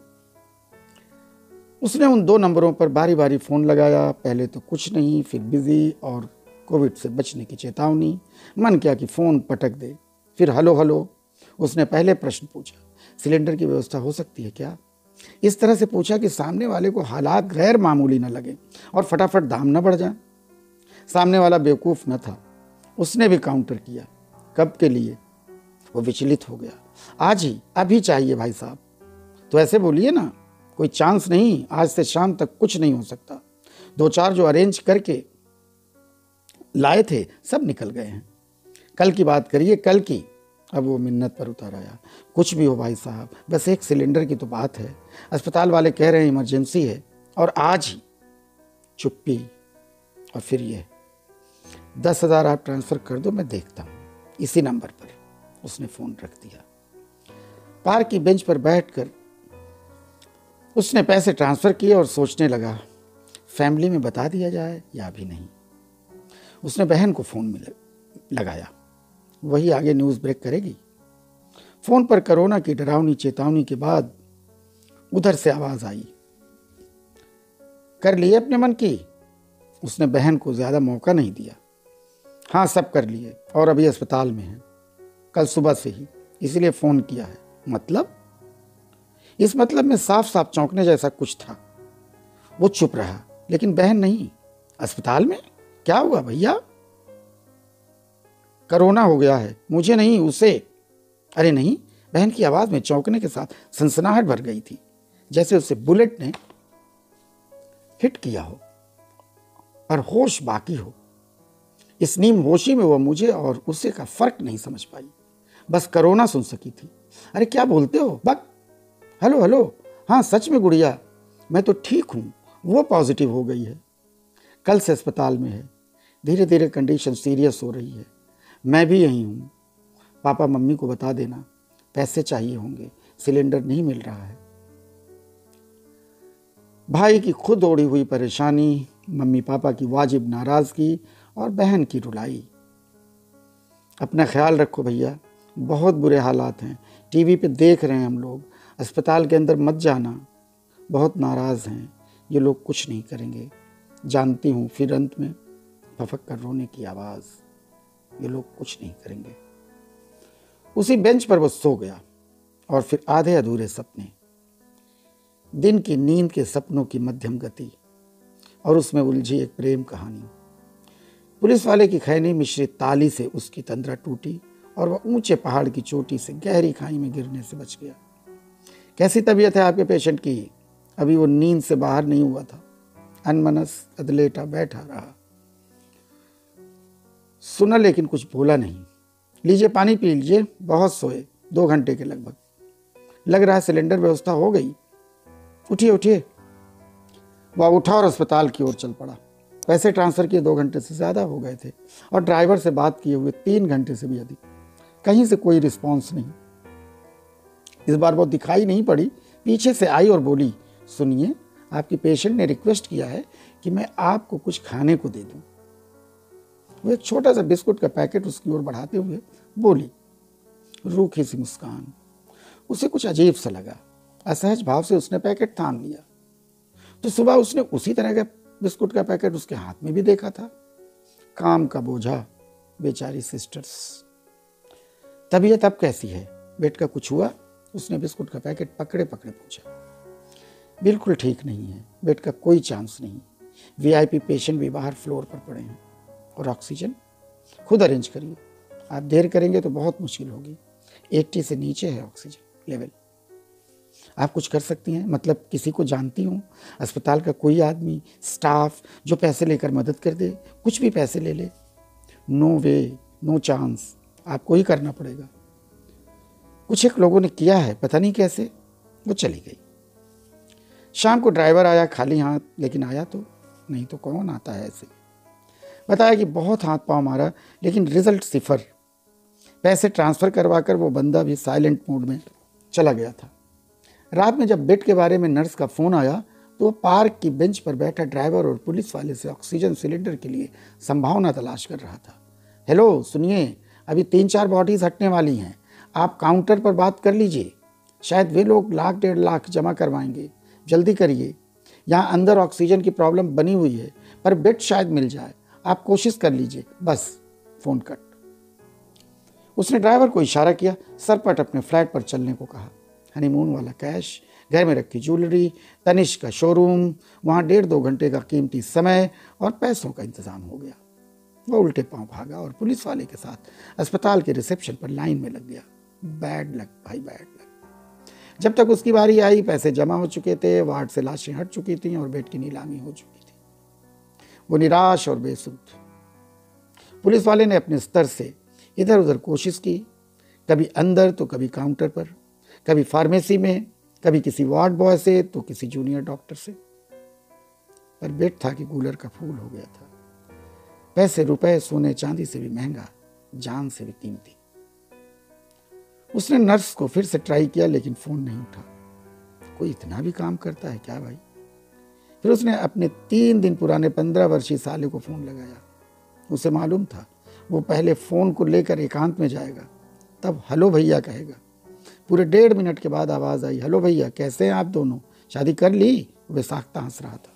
उसने उन 2 नंबरों पर बारी बारी फ़ोन लगाया। पहले तो कुछ नहीं, फिर बिज़ी और कोविड से बचने की चेतावनी। मन किया कि फ़ोन पटक दे। फिर हेलो। उसने पहले प्रश्न पूछा, सिलेंडर की व्यवस्था हो सकती है क्या? इस तरह से पूछा कि सामने वाले को हालात गैर मामूली न लगे और फटाफट दाम न बढ़ जाए। सामने वाला बेवकूफ़ न था, उसने भी काउंटर किया। कब के लिए? वो विचलित हो गया। आज ही, अभी चाहिए भाई साहब। तो ऐसे बोलिए ना, कोई चांस नहीं, आज से शाम तक कुछ नहीं हो सकता। 2-4 जो अरेंज करके लाए थे सब निकल गए हैं। कल की बात करिए, कल की। अब वो मिन्नत पर उतर आया। कुछ भी हो भाई साहब, बस एक सिलेंडर की तो बात है। अस्पताल वाले कह रहे हैं इमरजेंसी है, और आज ही। चुप्पी। और फिर ये 10,000 आप ट्रांसफ़र कर दो, मैं देखता हूँ, इसी नंबर पर। उसने फ़ोन रख दिया। पार्क की बेंच पर बैठकर उसने पैसे ट्रांसफ़र किए और सोचने लगा। फैमिली में बता दिया जाए या भी नहीं। उसने बहन को फ़ोन में लगाया, वही आगे न्यूज़ ब्रेक करेगी। फ़ोन पर कोरोना की डरावनी चेतावनी के बाद उधर से आवाज़ आई, कर लिए अपने मन की। उसने बहन को ज़्यादा मौका नहीं दिया। हाँ, सब कर लिए और अभी अस्पताल में है, कल सुबह से ही, इसलिए फ़ोन किया है। मतलब? इस मतलब में साफ साफ चौंकने जैसा कुछ था। वो चुप रहा, लेकिन बहन नहीं। अस्पताल में? क्या हुआ भैया? कोरोना हो गया है। मुझे नहीं, उसे। अरे नहीं। बहन की आवाज़ में चौंकने के साथ सनसनाहट भर गई थी, जैसे उसे बुलेट ने हिट किया हो और होश बाकी हो। इस नीम होशी में वह मुझे और उसे का फर्क नहीं समझ पाई, बस कोरोना सुन सकी थी। अरे क्या बोलते हो बक? Hello hello. हाँ सच में गुड़िया, मैं तो ठीक हूँ। वो पॉजिटिव हो गई है, कल से अस्पताल में है। धीरे धीरे कंडीशन सीरियस हो रही है। मैं भी यहीं हूँ। पापा मम्मी को बता देना, पैसे चाहिए होंगे, सिलेंडर नहीं मिल रहा है। भाई की खुद ओढ़ी हुई परेशानी, मम्मी पापा की वाजिब नाराज़गी और बहन की रुलाई। अपना ख्याल रखो भैया, बहुत बुरे हालात हैं, टीवी पे देख रहे हैं हम लोग। अस्पताल के अंदर मत जाना, बहुत नाराज़ हैं ये लोग, कुछ नहीं करेंगे, जानती हूँ। फिर अंत में फफक कर रोने की आवाज़, ये लोग कुछ नहीं करेंगे। उसी बेंच पर वो सो गया और फिर आधे अधूरे सपने, दिन की नींद के सपनों की मध्यम गति और उसमें उलझी एक प्रेम कहानी। पुलिस वाले की खैनी मिश्रित ताली से उसकी तंद्रा टूटी और वह ऊंचे पहाड़ की चोटी से गहरी खाई में गिरने से बच गया। कैसी तबीयत है आपके पेशेंट की? अभी वो नींद से बाहर नहीं हुआ था, अनमनस अदलेटा बैठा रहा। सुना लेकिन कुछ बोला नहीं। लीजिए पानी पी लीजिए, बहुत सोए, 2 घंटे के लगभग। लग रहा है सिलेंडर व्यवस्था हो गई। उठिए उठिए। वह उठा और अस्पताल की ओर चल पड़ा। पैसे ट्रांसफ़र किए 2 घंटे से ज़्यादा हो गए थे और ड्राइवर से बात किए हुए 3 घंटे से भी अधिक। कहीं से कोई रिस्पॉन्स नहीं। इस बार वो दिखाई नहीं पड़ी, पीछे से आई और बोली, सुनिए, आपकी पेशेंट ने रिक्वेस्ट किया है कि मैं आपको कुछ खाने को दे दूं। वो एक छोटा सा बिस्कुट का पैकेट उसकी ओर बढ़ाते हुए बोली। रूखी सी मुस्कान, उसे कुछ अजीब सा लगा। असहज भाव से उसने पैकेट थाम लिया। तो सुबह उसने उसी तरह का बिस्कुट का पैकेट उसके हाथ में भी देखा था। काम का बोझा, बेचारी सिस्टर्स। तबीयत अब कैसी है? बेट का कुछ हुआ? उसने बिस्कुट का पैकेट पकड़े पकड़े पूछा। बिल्कुल ठीक नहीं है, बेड का कोई चांस नहीं। वीआईपी पेशेंट भी बाहर फ्लोर पर पड़े हैं और ऑक्सीजन खुद अरेंज करिए। आप देर करेंगे तो बहुत मुश्किल होगी। 80 से नीचे है ऑक्सीजन लेवल। आप कुछ कर सकती हैं? मतलब किसी को जानती हूँ अस्पताल का कोई आदमी, स्टाफ जो पैसे लेकर मदद कर दे? कुछ भी पैसे ले ले। नो वे, नो चांस, आपको ही करना पड़ेगा। कुछ एक लोगों ने किया है, पता नहीं कैसे। वो चली गई। शाम को ड्राइवर आया खाली हाथ, लेकिन आया तो, नहीं तो कौन आता है ऐसे। बताया कि बहुत हाथ पांव मारा लेकिन रिजल्ट 0। पैसे ट्रांसफ़र करवाकर वो बंदा भी साइलेंट मोड में चला गया था। रात में जब बेड के बारे में नर्स का फ़ोन आया तो वो पार्क की बेंच पर बैठा ड्राइवर और पुलिस वाले से ऑक्सीजन सिलेंडर के लिए संभावना तलाश कर रहा था। हेलो सुनिए, अभी 3-4 बॉडीज़ हटने वाली हैं, आप काउंटर पर बात कर लीजिए। शायद वे लोग 1-1.5 लाख जमा करवाएंगे, जल्दी करिए। यहाँ अंदर ऑक्सीजन की प्रॉब्लम बनी हुई है, पर बेड शायद मिल जाए, आप कोशिश कर लीजिए। बस फ़ोन कट। उसने ड्राइवर को इशारा किया, सरपट अपने फ्लैट पर चलने को कहा। हनीमून वाला कैश, घर में रखी ज्वेलरी, तनिष्क का शोरूम, वहाँ 1.5-2 घंटे का कीमती समय और पैसों का इंतजाम हो गया। वह उल्टे पांव भागा और पुलिस वाले के साथ अस्पताल के रिसेप्शन पर लाइन में लग गया। बैड लक भाई, बैड लक। जब तक उसकी बारी आई, पैसे जमा हो चुके थे, वार्ड से लाशें हट चुकी थीं और बेड की नीलामी हो चुकी थी। वो निराश और बेसुध। पुलिस वाले ने अपने स्तर से इधर उधर कोशिश की, कभी अंदर तो कभी काउंटर पर, कभी फार्मेसी में, कभी किसी वार्ड बॉय से तो किसी जूनियर डॉक्टर से। पर बेड था कि कूलर का फूल हो गया था। पैसे रुपए सोने चांदी से भी महंगा, जान से भी कीमती। उसने नर्स को फिर से ट्राई किया लेकिन फ़ोन नहीं उठा। कोई इतना भी काम करता है क्या भाई? फिर उसने अपने 3 दिन पुराने 15 वर्षीय साले को फ़ोन लगाया। उसे मालूम था वो पहले फ़ोन को लेकर एकांत में जाएगा, तब हेलो भैया कहेगा। पूरे 1.5 मिनट के बाद आवाज़ आई, हेलो भैया कैसे हैं आप दोनों, शादी कर ली? वे साख्ता हंस रहा था।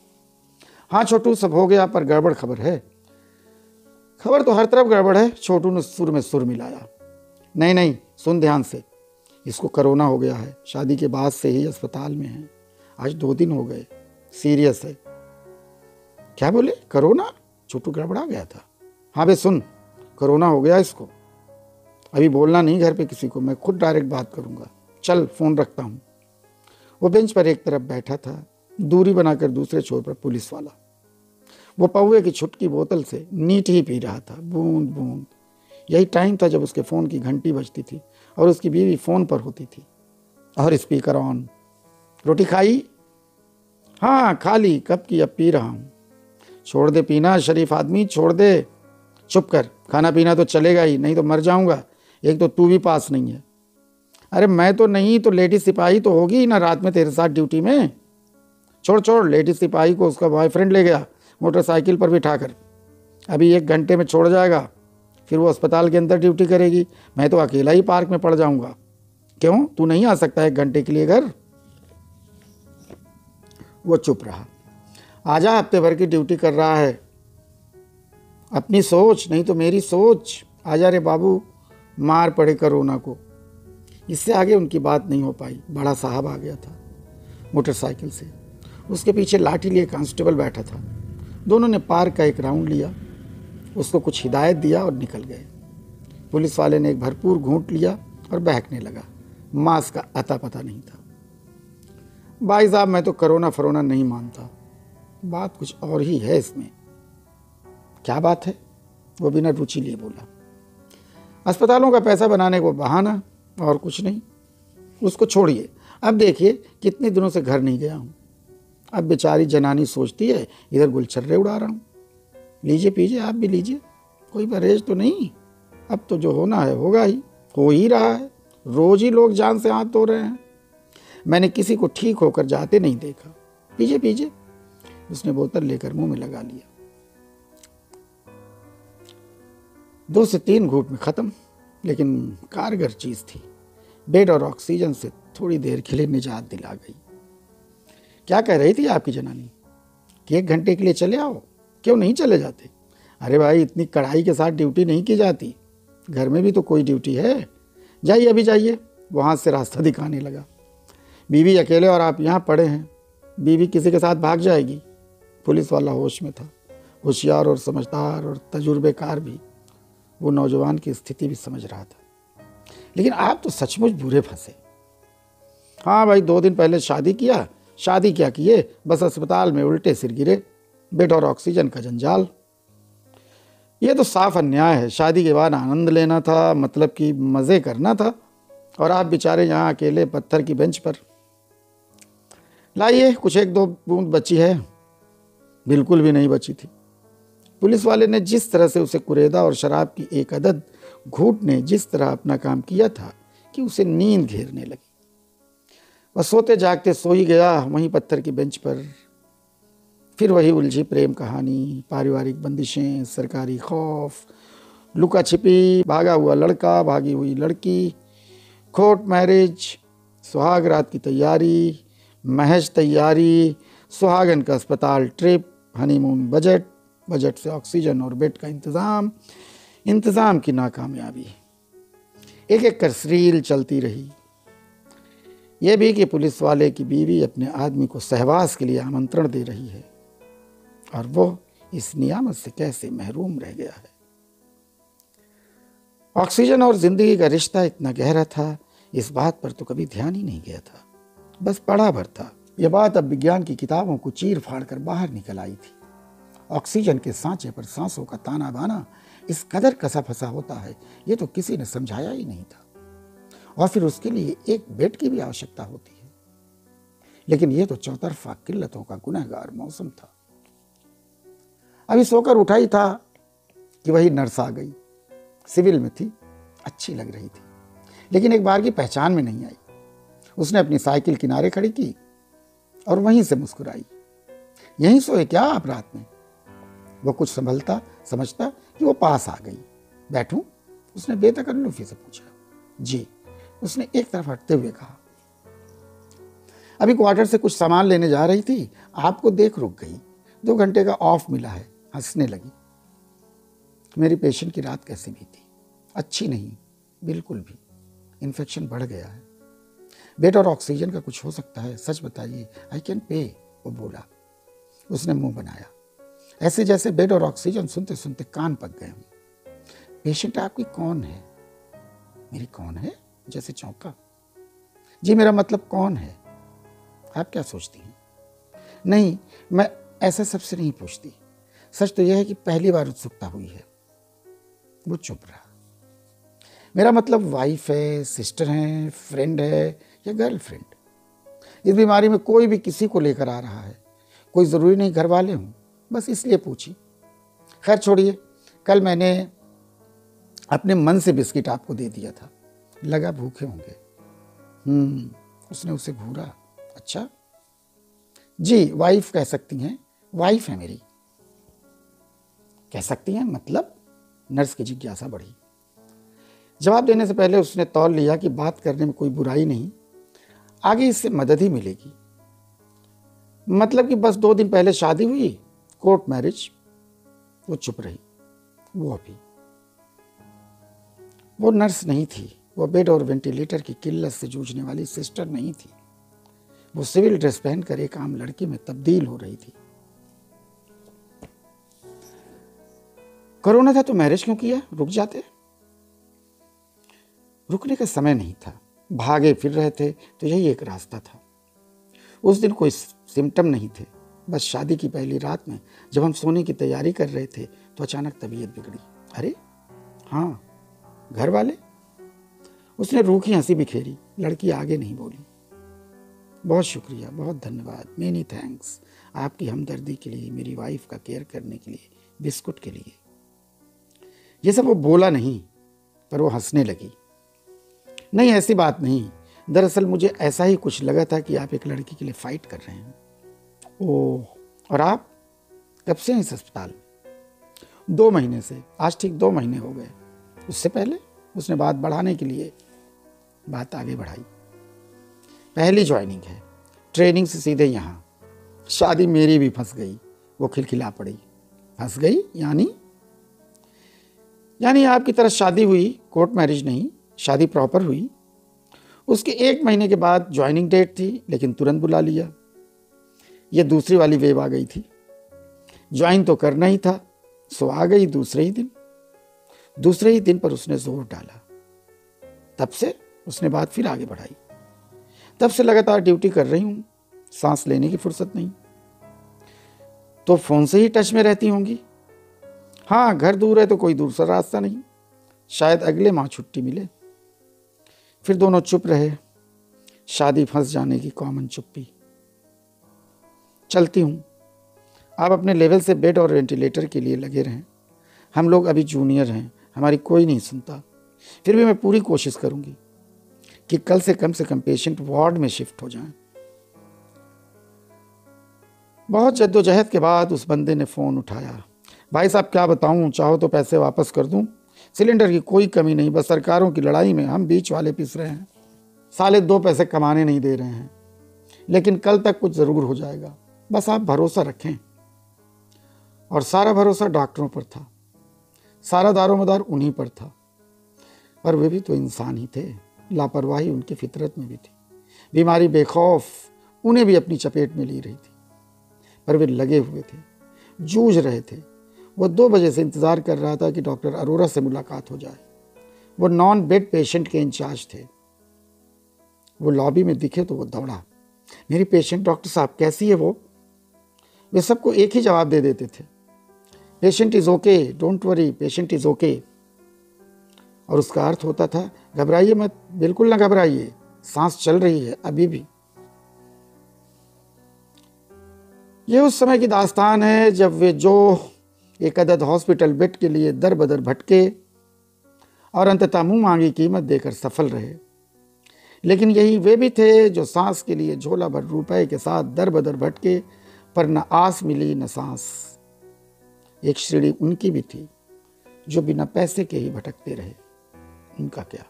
हाँ छोटू, सब हो गया, पर गड़बड़ खबर है। खबर तो हर तरफ गड़बड़ है, छोटू ने सुर में सुर मिलाया। नहीं नहीं, सुन ध्यान से, इसको कोरोना हो गया है, शादी के बाद से ही अस्पताल में है, आज 2 दिन हो गए, सीरियस है। क्या बोले, कोरोना? छोटू गड़बड़ा गया था। हाँ बे सुन, कोरोना हो गया इसको, अभी बोलना नहीं घर पे किसी को, मैं खुद डायरेक्ट बात करूंगा, चल फ़ोन रखता हूँ। वो बेंच पर एक तरफ बैठा था, दूरी बनाकर दूसरे छोर पर पुलिस वाला। वो पौवे की छुटकी बोतल से नीट ही पी रहा था, बूंद बूंद। यही टाइम था जब उसके फ़ोन की घंटी बजती थी और उसकी बीवी फ़ोन पर होती थी और स्पीकर ऑन। रोटी खाई? हाँ खा ली, कब की, अब पी रहा हूँ। छोड़ दे पीना शरीफ आदमी, छोड़ दे। चुप कर, खाना पीना तो चलेगा ही, नहीं तो मर जाऊंगा। एक तो तू भी पास नहीं है। अरे मैं तो नहीं तो लेडीज सिपाही तो होगी ना रात में तेरे साथ ड्यूटी में। छोड़ छोड़, लेडीज सिपाही को उसका बॉयफ्रेंड ले गया मोटरसाइकिल पर बिठाकर, अभी 1 घंटे में छोड़ जाएगा, फिर वो अस्पताल के अंदर ड्यूटी करेगी, मैं तो अकेला ही पार्क में पड़ जाऊंगा। क्यों, तू नहीं आ सकता 1 घंटे के लिए घर? वो चुप रहा। आजा, हफ्ते भर की ड्यूटी कर रहा है, अपनी सोच नहीं तो मेरी सोच। आजा रे बाबू, मार पड़े कोरोना को। इससे आगे उनकी बात नहीं हो पाई। बड़ा साहब आ गया था मोटरसाइकिल से, उसके पीछे लाठी लिए कांस्टेबल बैठा था। दोनों ने पार्क का एक राउंड लिया, उसको कुछ हिदायत दिया और निकल गए। पुलिस वाले ने एक भरपूर घूंट लिया और बहकने लगा। मास्क का अता पता नहीं था। भाई साहब, मैं तो कोरोना फरोना नहीं मानता, बात कुछ और ही है इसमें। क्या बात है? वो बिना रुचि लिए बोला। अस्पतालों का पैसा बनाने को बहाना, और कुछ नहीं। उसको छोड़िए, अब देखिए कितने दिनों से घर नहीं गया हूँ। अब बेचारी जनानी सोचती है इधर गुलछर्रे उड़ा रहा हूँ। लीजिए पीजिए, आप भी लीजिए, कोई परहेज तो नहीं। अब तो जो होना है होगा ही, हो ही रहा है, रोज ही लोग जान से हाथ धो रहे हैं। मैंने किसी को ठीक होकर जाते नहीं देखा। पीजिए पीजिए। उसने बोतल लेकर मुंह में लगा लिया। 2 से 3 घूंट में खत्म, लेकिन कारगर चीज थी। बेड और ऑक्सीजन से थोड़ी देर के लिए निजात दिला गई। क्या कह रही थी आपकी जनानी कि 1 घंटे के लिए चले आओ? क्यों नहीं चले जाते? अरे भाई, इतनी कड़ाई के साथ ड्यूटी नहीं की जाती, घर में भी तो कोई ड्यूटी है। जाइए अभी जाइए। वहां से रास्ता दिखाने लगा। बीवी अकेले और आप यहाँ पड़े हैं, बीवी किसी के साथ भाग जाएगी। पुलिस वाला होश में था, होशियार और समझदार और तजुर्बेकार भी। वो नौजवान की स्थिति भी समझ रहा था। लेकिन आप तो सचमुच बुरे फंसे। हाँ भाई, 2 दिन पहले शादी किया, शादी क्या किए, बस अस्पताल में उल्टे सिर गिरे, बेड और ऑक्सीजन का जंजाल। ये तो साफ अन्याय है। शादी के बाद आनंद लेना था, मतलब कि मज़े करना था, और आप बेचारे यहाँ अकेले पत्थर की बेंच पर। लाइए, कुछ 1-2 बूंद बची है। बिल्कुल भी नहीं बची थी। पुलिस वाले ने जिस तरह से उसे कुरेदा और शराब की एक अदद घूंट ने जिस तरह अपना काम किया था कि उसे नींद घेरने लगी। वह सोते जागते सो ही गया वहीं पत्थर की बेंच पर। फिर वही उलझी प्रेम कहानी, पारिवारिक बंदिशें, सरकारी खौफ, लुका छिपी, भागा हुआ लड़का, भागी हुई लड़की, कोर्ट मैरिज, सुहाग रात की तैयारी, महज तैयारी, सुहागन का अस्पताल ट्रिप, हनीमून बजट, बजट से ऑक्सीजन और बेड का इंतज़ाम की नाकामयाबी। एक एक कर रील चलती रही। यह भी कि पुलिस वाले की बीवी अपने आदमी को सहवास के लिए आमंत्रण दे रही है और वो इस नियामत से कैसे महरूम रह गया है। ऑक्सीजन और जिंदगी का रिश्ता इतना गहरा था, इस बात पर तो कभी ध्यान ही नहीं गया था, बस पढ़ा भर था। यह बात अब विज्ञान की किताबों को चीर फाड़ कर बाहर निकल आई थी। ऑक्सीजन के सांचे पर सांसों का ताना बाना इस कदर कसा फंसा होता है, ये तो किसी ने समझाया ही नहीं था। और फिर उसके लिए एक बेड की भी आवश्यकता होती है। लेकिन यह तो चौतरफा किल्लतों का गुनहगार मौसम था। अभी सोकर उठा ही था कि वही नर्स आ गई। सिविल में थी, अच्छी लग रही थी, लेकिन एक बार की पहचान में नहीं आई। उसने अपनी साइकिल किनारे खड़ी की और वहीं से मुस्कुराई। यहीं सोए क्या आप रात में? वो कुछ समझता कि वो पास आ गई। बैठूं? उसने बेतकल्लुफी से पूछा। जी, उसने एक तरफ हटते हुए कहा। अभी क्वार्टर से कुछ सामान लेने जा रही थी, आपको देख रुक गई। 2 घंटे का ऑफ मिला है। हंसने लगी। मेरी पेशेंट की रात कैसी बीती? अच्छी नहीं, बिल्कुल भी। इन्फेक्शन बढ़ गया है। बेड और ऑक्सीजन का कुछ हो सकता है, सच बताइए। आई कैन पे, वो बोला। उसने मुंह बनाया, ऐसे जैसे बेड और ऑक्सीजन सुनते सुनते कान पक गए हों। पेशेंट आपकी कौन है? मेरी कौन है? जैसे चौंका। जी, मेरा मतलब कौन है? आप क्या सोचती हैं? नहीं, मैं ऐसा सबसे नहीं पूछती। सच तो यह है कि पहली बार उत्सुकता हुई है। वो चुप रहा। मेरा मतलब वाइफ है, सिस्टर है, फ्रेंड है या गर्लफ्रेंड? इस बीमारी में कोई भी किसी को लेकर आ रहा है। कोई ज़रूरी नहीं घर वाले हों, बस इसलिए पूछी। खैर छोड़िए, कल मैंने अपने मन से बिस्किट आपको दे दिया था, लगा भूखे होंगे। उसने उसे घूरा। अच्छा जी, वाइफ कह सकती हैं, वाइफ है मेरी। कह सकती हैं मतलब? नर्स की जिज्ञासा बढ़ी। जवाब देने से पहले उसने तौल लिया कि बात करने में कोई बुराई नहीं, आगे इससे मदद ही मिलेगी। मतलब कि बस 2 दिन पहले शादी हुई, कोर्ट मैरिज। वो चुप रही। वो नर्स नहीं थी। वो बेड और वेंटिलेटर की किल्लत से जूझने वाली सिस्टर नहीं थी। वो सिविल ड्रेस पहनकर एक आम लड़की में तब्दील हो रही थी। कोरोना था तो मैरिज क्यों किया? रुक जाते। रुकने का समय नहीं था। भागे फिर रहे थे तो यही एक रास्ता था। उस दिन कोई सिम्टम नहीं थे। बस शादी की पहली रात में जब हम सोने की तैयारी कर रहे थे तो अचानक तबीयत बिगड़ी। अरे हाँ, घर वाले? उसने रूखी हंसी बिखेरी। लड़की आगे नहीं बोली। बहुत शुक्रिया, बहुत धन्यवाद, मेनी थैंक्स आपकी हमदर्दी के लिए, मेरी वाइफ का केयर करने के लिए, बिस्कुट के लिए। ये सब वो बोला नहीं, पर वो हंसने लगी। नहीं, ऐसी बात नहीं। दरअसल मुझे ऐसा ही कुछ लगा था कि आप एक लड़की के लिए फाइट कर रहे हैं। ओह, और आप कब से हैं इस अस्पताल? 2 महीने से। आज ठीक 2 महीने हो गए। उससे पहले? उसने बात बढ़ाने के लिए बात आगे बढ़ाई। पहली ज्वाइनिंग है, ट्रेनिंग से सीधे यहाँ। शादी मेरी भी फंस गई। वो खिलखिला पड़ी। फंस गई यानी आपकी तरह शादी हुई, कोर्ट मैरिज नहीं, शादी प्रॉपर हुई। उसके 1 महीने के बाद ज्वाइनिंग डेट थी, लेकिन तुरंत बुला लिया। ये दूसरी वाली वेव आ गई थी। ज्वाइन तो करना ही था, सो आ गई दूसरे ही दिन पर उसने जोर डाला। तब से उसने बात फिर आगे बढ़ाई। तब से लगातार ड्यूटी कर रही हूँ, सांस लेने की फुर्सत नहीं। तो फोन से ही टच में रहती होंगी? हाँ, घर दूर है तो कोई दूसरा रास्ता नहीं। शायद अगले माह छुट्टी मिले। फिर दोनों चुप रहे। शादी फंस जाने की कॉमन चुप्पी। चलती हूँ, आप अपने लेवल से बेड और वेंटिलेटर के लिए लगे रहें। हम लोग अभी जूनियर हैं, हमारी कोई नहीं सुनता। फिर भी मैं पूरी कोशिश करूँगी कि कल से कम पेशेंट वार्ड में शिफ्ट हो जाएं। बहुत जद्दोजहद के बाद उस बंदे ने फ़ोन उठाया। भाई साहब, क्या बताऊं, चाहो तो पैसे वापस कर दूं। सिलेंडर की कोई कमी नहीं, बस सरकारों की लड़ाई में हम बीच वाले पिस रहे हैं। साले 2 पैसे कमाने नहीं दे रहे हैं, लेकिन कल तक कुछ ज़रूर हो जाएगा, बस आप भरोसा रखें। और सारा भरोसा डॉक्टरों पर था, सारा दारोमदार उन्हीं पर था। पर वे भी तो इंसान ही थे, लापरवाही उनकी फितरत में भी थी। बीमारी बेखौफ उन्हें भी अपनी चपेट में ली रही थी, पर वे लगे हुए थे, जूझ रहे थे। वो 2 बजे से इंतज़ार कर रहा था कि डॉक्टर अरोरा से मुलाकात हो जाए। वो नॉन बेड पेशेंट के इंचार्ज थे। वो लॉबी में दिखे तो वो दौड़ा। मेरी पेशेंट डॉक्टर साहब, कैसी है वो? वे सबको एक ही जवाब दे देते थे, patient is okay, don't worry, patient is okay. और उसका अर्थ होता था, घबराइए मत, बिल्कुल ना घबराइए, सांस चल रही है अभी भी। ये उस समय की दास्तान है जब वे जो एक अदद हॉस्पिटल बेड के लिए दर बदर भटके और अंततः मुंह मांगी कीमत देकर सफल रहे। लेकिन यही वे भी थे जो सांस के लिए झोला भर रुपए के साथ दर बदर भटके पर न आस मिली न सांस। एक श्रेणी उनकी भी थी जो बिना पैसे के ही भटकते रहे, उनका क्या।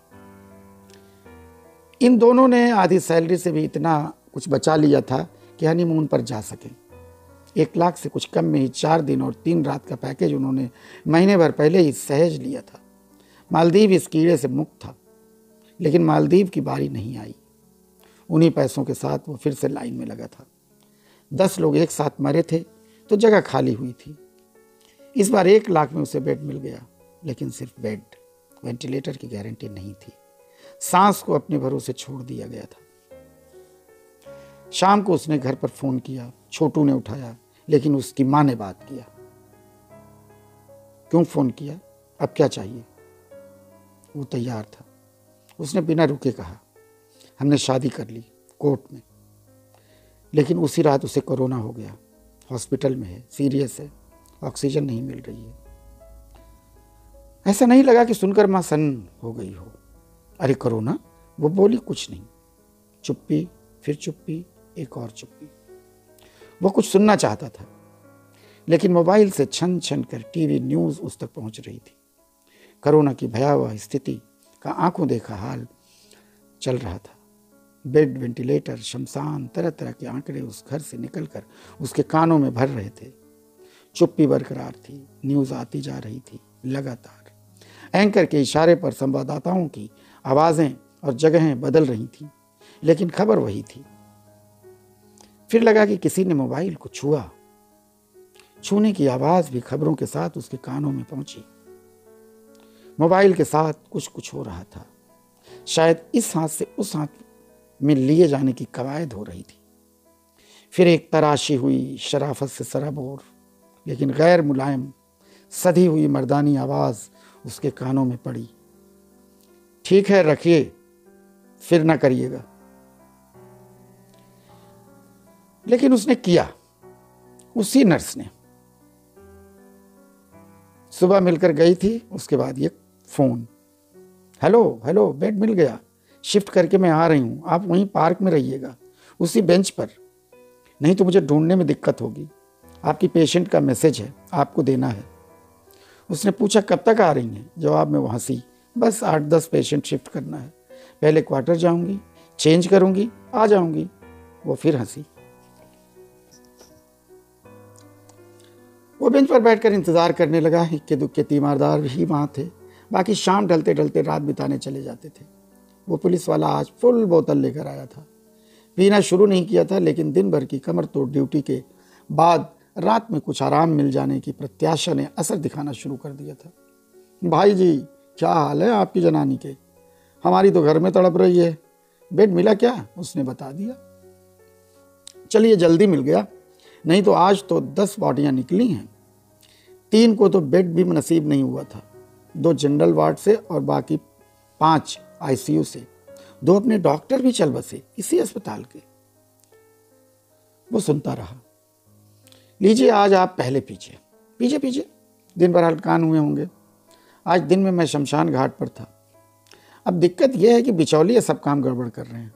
इन दोनों ने आधी सैलरी से भी इतना कुछ बचा लिया था कि हनीमून पर जा सके। 1 लाख से कुछ कम में ही 4 दिन और 3 रात का पैकेज उन्होंने महीने भर पहले ही सहज लिया था। मालदीव इस कीड़े से मुक्त था, लेकिन मालदीव की बारी नहीं आई। उन्हीं पैसों के साथ वो फिर से लाइन में लगा था। 10 लोग एक साथ मरे थे तो जगह खाली हुई थी। इस बार 1 लाख में उसे बेड मिल गया, लेकिन सिर्फ बेड, वेंटिलेटर की गारंटी नहीं थी। सांस को अपने भरोसे छोड़ दिया गया था। शाम को उसने घर पर फोन किया। छोटू ने उठाया, लेकिन उसकी माँ ने बात किया। क्यों फोन किया, अब क्या चाहिए? वो तैयार था। उसने बिना रुके कहा, हमने शादी कर ली कोर्ट में, लेकिन उसी रात उसे कोरोना हो गया। हॉस्पिटल में है, सीरियस है, ऑक्सीजन नहीं मिल रही है। ऐसा नहीं लगा कि सुनकर मां सन्न हो गई हो। अरे कोरोना? वो बोली कुछ नहीं। चुप्पी, फिर चुप्पी, एक और चुप्पी। वो कुछ सुनना चाहता था, लेकिन मोबाइल से छन छन कर टीवी न्यूज उस तक पहुंच रही थी। कोरोना की भयावह स्थिति का आंखों देखा हाल चल रहा था। बेड, वेंटिलेटर, शमशान, तरह तरह के आंकड़े उस घर से निकलकर उसके कानों में भर रहे थे। चुप्पी बरकरार थी। न्यूज आती जा रही थी लगातार। एंकर के इशारे पर संवाददाताओं की आवाजें और जगहें बदल रही थीं, लेकिन खबर वही थी। फिर लगा कि किसी ने मोबाइल को छुआ। छूने की आवाज भी खबरों के साथ उसके कानों में पहुंची। मोबाइल के साथ कुछ कुछ हो रहा था। शायद इस हाथ से उस हाथ में लिए जाने की कवायद हो रही थी। फिर एक तराशी हुई, शराफत से सराबोर लेकिन गैर मुलायम, सधी हुई मर्दानी आवाज उसके कानों में पड़ी। ठीक है, रखिए, फिर ना करिएगा। लेकिन उसने किया। उसी नर्स ने सुबह मिलकर गई थी। उसके बाद ये फोन, हेलो हेलो, बेड मिल गया, शिफ्ट करके मैं आ रही हूं, आप वहीं पार्क में रहिएगा, उसी बेंच पर, नहीं तो मुझे ढूंढने में दिक्कत होगी। आपकी पेशेंट का मैसेज है, आपको देना है। उसने पूछा कब तक आ रही हैं? जवाब में वो हंसी, बस 8-10 पेशेंट शिफ्ट करना है, पहले क्वार्टर जाऊंगी, चेंज करूंगी, आ जाऊंगी। वो फिर हंसी। वो बेंच पर बैठकर इंतजार करने लगा। इक्के दुक्के तीमारदार ही वहां थे, बाकी शाम ढलते ढलते रात बिताने चले जाते थे। वो पुलिस वाला आज फुल बोतल लेकर आया था। पीना शुरू नहीं किया था, लेकिन दिन भर की कमर तोड़ ड्यूटी के बाद रात में कुछ आराम मिल जाने की प्रत्याशा ने असर दिखाना शुरू कर दिया था। भाई जी, क्या हाल है आपकी जनानी के? हमारी तो घर में तड़प रही है। बेड मिला क्या? उसने बता दिया। चलिए, जल्दी मिल गया, नहीं तो आज तो 10 बॉडियां निकली हैं। 3 को तो बेड भी नसीब नहीं हुआ था, 2 जनरल वार्ड से और बाकी 5 आईसीयू से। 2 अपने डॉक्टर भी चल बसे इसी अस्पताल के। वो सुनता रहा। लीजिए, आज आप पहले पीछे दिन भर हलकान हुए होंगे। आज दिन में मैं शमशान घाट पर था। अब दिक्कत यह है कि बिचौलिए सब काम गड़बड़ कर रहे हैं।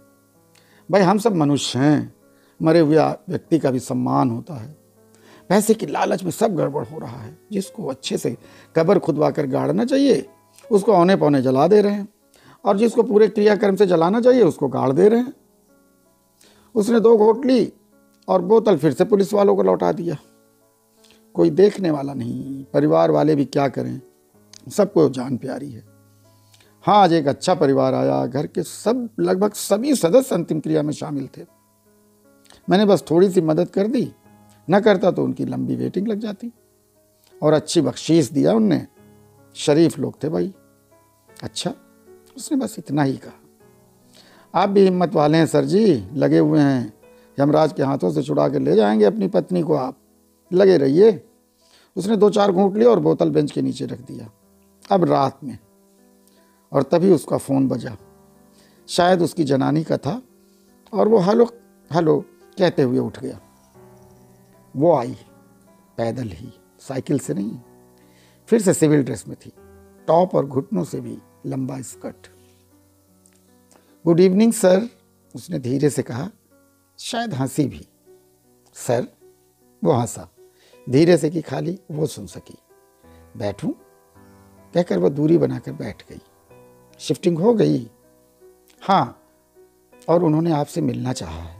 भाई, हम सब मनुष्य हैं, मरे हुए व्यक्ति का भी सम्मान होता है। पैसे की लालच में सब गड़बड़ हो रहा है। जिसको अच्छे से कब्र खुदवा कर गाड़ना चाहिए, उसको औने पौने जला दे रहे हैं, और जिसको पूरे क्रियाक्रम से जलाना चाहिए, उसको गाड़ दे रहे हैं। उसने 2 घोट ली और बोतल फिर से पुलिस वालों को लौटा दिया। कोई देखने वाला नहीं, परिवार वाले भी क्या करें, सबको जान प्यारी है। हाँ, आज एक अच्छा परिवार आया। घर के लगभग सभी सदस्य अंतिम क्रिया में शामिल थे। मैंने बस थोड़ी सी मदद कर दी, न करता तो उनकी लंबी वेटिंग लग जाती। और अच्छी बख्शीश दिया उनने, शरीफ लोग थे भाई। अच्छा, उसने बस इतना ही कहा। आप भी हिम्मत वाले हैं सर जी, लगे हुए हैं, यमराज के हाथों से छुड़ा के ले जाएंगे अपनी पत्नी को, आप लगे रहिए। उसने 2-4 घूंट लिया और बोतल बेंच के नीचे रख दिया। अब रात में, और तभी उसका फ़ोन बजा। शायद उसकी जनानी का था, और वो हेलो हेलो कहते हुए उठ गया। वो आई पैदल ही, साइकिल से नहीं। फिर से सिविल ड्रेस में थी, टॉप और घुटनों से भी लंबा स्कर्ट। गुड इवनिंग सर, उसने धीरे से कहा, शायद हंसी भी। सर, वो हंसा धीरे से कि खाली वो सुन सकी। बैठूं? कहकर वो दूरी बनाकर बैठ गई। शिफ्टिंग हो गई? हाँ, और उन्होंने आपसे मिलना चाहा है।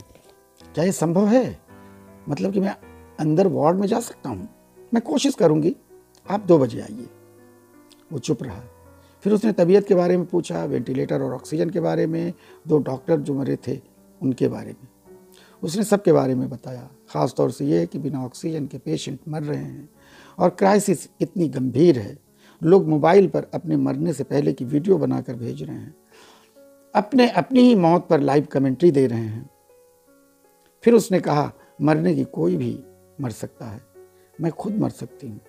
क्या ये संभव है? मतलब कि मैं अंदर वार्ड में जा सकता हूँ? मैं कोशिश करूँगी, आप 2 बजे आइए। वो चुप रहा। फिर उसने तबीयत के बारे में पूछा, वेंटिलेटर और ऑक्सीजन के बारे में, 2 डॉक्टर जो मरे थे उनके बारे में। उसने सबके बारे में बताया, ख़ास तौर से ये कि बिना ऑक्सीजन के पेशेंट मर रहे हैं और क्राइसिस कितनी गंभीर है। लोग मोबाइल पर अपने मरने से पहले की वीडियो बनाकर भेज रहे हैं, अपनी ही मौत पर लाइव कमेंट्री दे रहे हैं। फिर उसने कहा, मरने की कोई भी मर सकता है, मैं खुद मर सकती हूँ।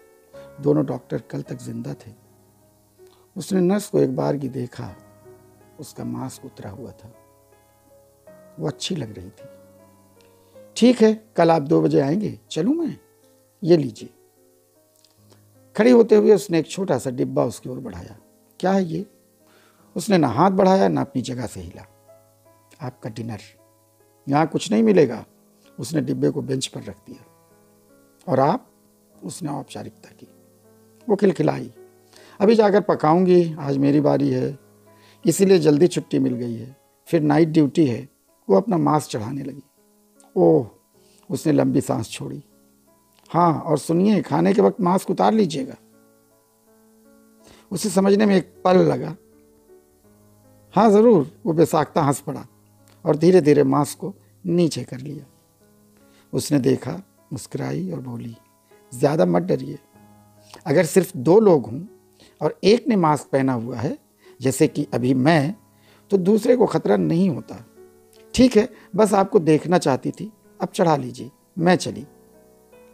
दोनों डॉक्टर कल तक जिंदा थे। उसने नर्स को एक बार की देखा, उसका मास्क उतरा हुआ था। वो अच्छी लग रही थी। ठीक है, कल आप 2 बजे आएंगे? चलूं मैं? ये लीजिए। खड़ी होते हुए उसने एक छोटा सा डिब्बा उसकी ओर बढ़ाया। क्या है ये? उसने ना हाथ बढ़ाया ना अपनी जगह से हिला। आपका डिनर। यहाँ कुछ नहीं मिलेगा। उसने डिब्बे को बेंच पर रख दिया। और आप? उसने औपचारिकता की। वो खिलखिलाई। अभी जाकर पकाऊंगी, आज मेरी बारी है, इसीलिए जल्दी छुट्टी मिल गई है। फिर नाइट ड्यूटी है। वो अपना मास्क चढ़ाने लगी। ओह, उसने लंबी सांस छोड़ी। हाँ, और सुनिए, खाने के वक्त मास्क उतार लीजिएगा। उसे समझने में एक पल लगा। हाँ ज़रूर। वो बेसाख्ता हंस पड़ा और धीरे धीरे मास्क को नीचे कर लिया। उसने देखा, मुस्कुराई और बोली, ज़्यादा मत डरिए। अगर सिर्फ 2 लोग हों और एक ने मास्क पहना हुआ है, जैसे कि अभी मैं, तो दूसरे को खतरा नहीं होता। ठीक है, बस आपको देखना चाहती थी, अब चढ़ा लीजिए। मैं चली।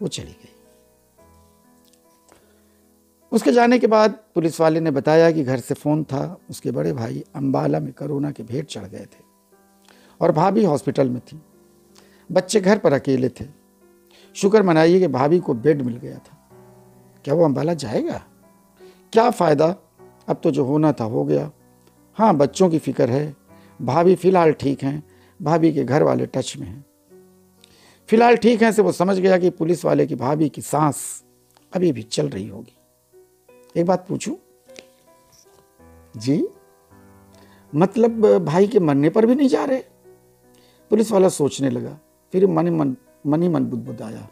वो चली गई। उसके जाने के बाद पुलिस वाले ने बताया कि घर से फ़ोन था। उसके बड़े भाई अंबाला में कोरोना के भेंट चढ़ गए थे और भाभी हॉस्पिटल में थी। बच्चे घर पर अकेले थे। शुक्र मनाइए कि भाभी को बेड मिल गया था। क्या वो अंबाला जाएगा? क्या फ़ायदा, अब तो जो होना था हो गया। हाँ, बच्चों की फिक्र है। भाभी फ़िलहाल ठीक हैं। भाभी के घर वाले टच में हैं। फ़िलहाल ठीक हैं से वो समझ गया कि पुलिस वाले की भाभी की सांस अभी भी चल रही होगी। एक बात पूछूं? जी? मतलब भाई के मरने पर भी नहीं जा रहे? पुलिस वाला सोचने लगा। फिर मन ही मन बुदबुदाया,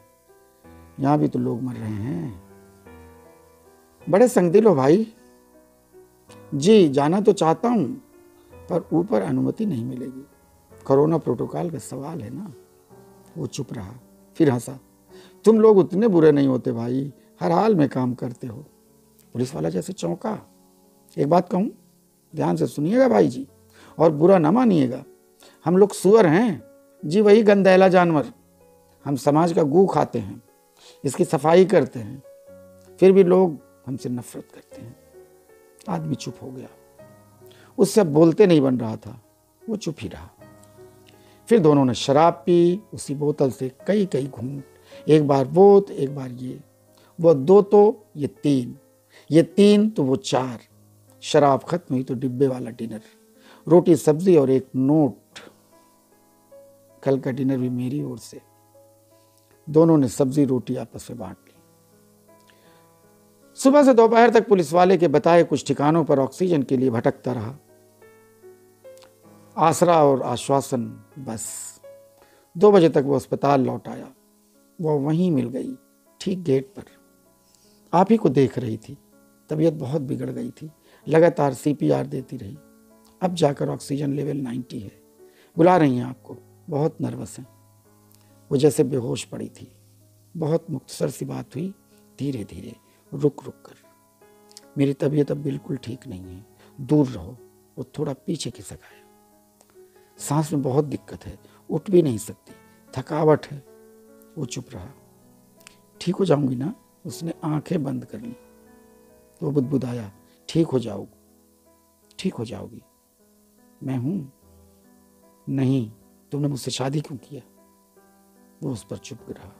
यहाँ भी तो लोग मर रहे हैं। बड़े संगदिल हो भाई। जी, जाना तो चाहता हूँ, पर ऊपर अनुमति नहीं मिलेगी। कोरोना प्रोटोकॉल का सवाल है ना। वो चुप रहा, फिर हंसा। तुम लोग उतने बुरे नहीं होते भाई, हर हाल में काम करते हो। पुलिस वाला जैसे चौंका। एक बात कहूँ, ध्यान से सुनिएगा भाई जी, और बुरा ना मानिएगा। हम लोग सुअर हैं जी, वही गंदैला जानवर। हम समाज का गू खाते हैं, इसकी सफाई करते हैं, फिर भी लोग हमसे नफरत करते हैं। आदमी चुप हो गया। उससे अब बोलते नहीं बन रहा था। वो चुप ही रहा। फिर दोनों ने शराब पी, उसी बोतल से कई घूंट। एक बार वो तो एक बार ये, वो 2 तो ये 3, ये 3 तो वो 4। शराब खत्म हुई तो डिब्बे वाला डिनर, रोटी सब्जी और एक नोट, कल का डिनर भी मेरी ओर से। दोनों ने सब्जी रोटी आपस में बांट ली। सुबह से दोपहर तक पुलिस वाले के बताए कुछ ठिकानों पर ऑक्सीजन के लिए भटकता रहा। आसरा और आश्वासन बस। 2 बजे तक वो अस्पताल लौट आया। वो वहीं मिल गई, ठीक गेट पर। आप ही को देख रही थी। तबीयत बहुत बिगड़ गई थी। लगातार CPR देती रही। अब जाकर ऑक्सीजन लेवल 90 है। बुला रही हैं आपको। बहुत नर्वस हैं। वो जैसे बेहोश पड़ी थी। बहुत मुख्तसर सी बात हुई, धीरे धीरे, रुक कर। मेरी तबीयत अब बिल्कुल ठीक नहीं है, दूर रहो। वो थोड़ा पीछे खिसक आया। सांस में बहुत दिक्कत है, उठ भी नहीं सकती, थकावट है। वो चुप रहा। ठीक हो जाऊंगी ना? उसने आंखें बंद कर ली। वो बुदबुदाया, ठीक हो जाओगी। मैं हूं। नहीं, तुमने मुझसे शादी क्यों किया? वो उस पर चुप रहा।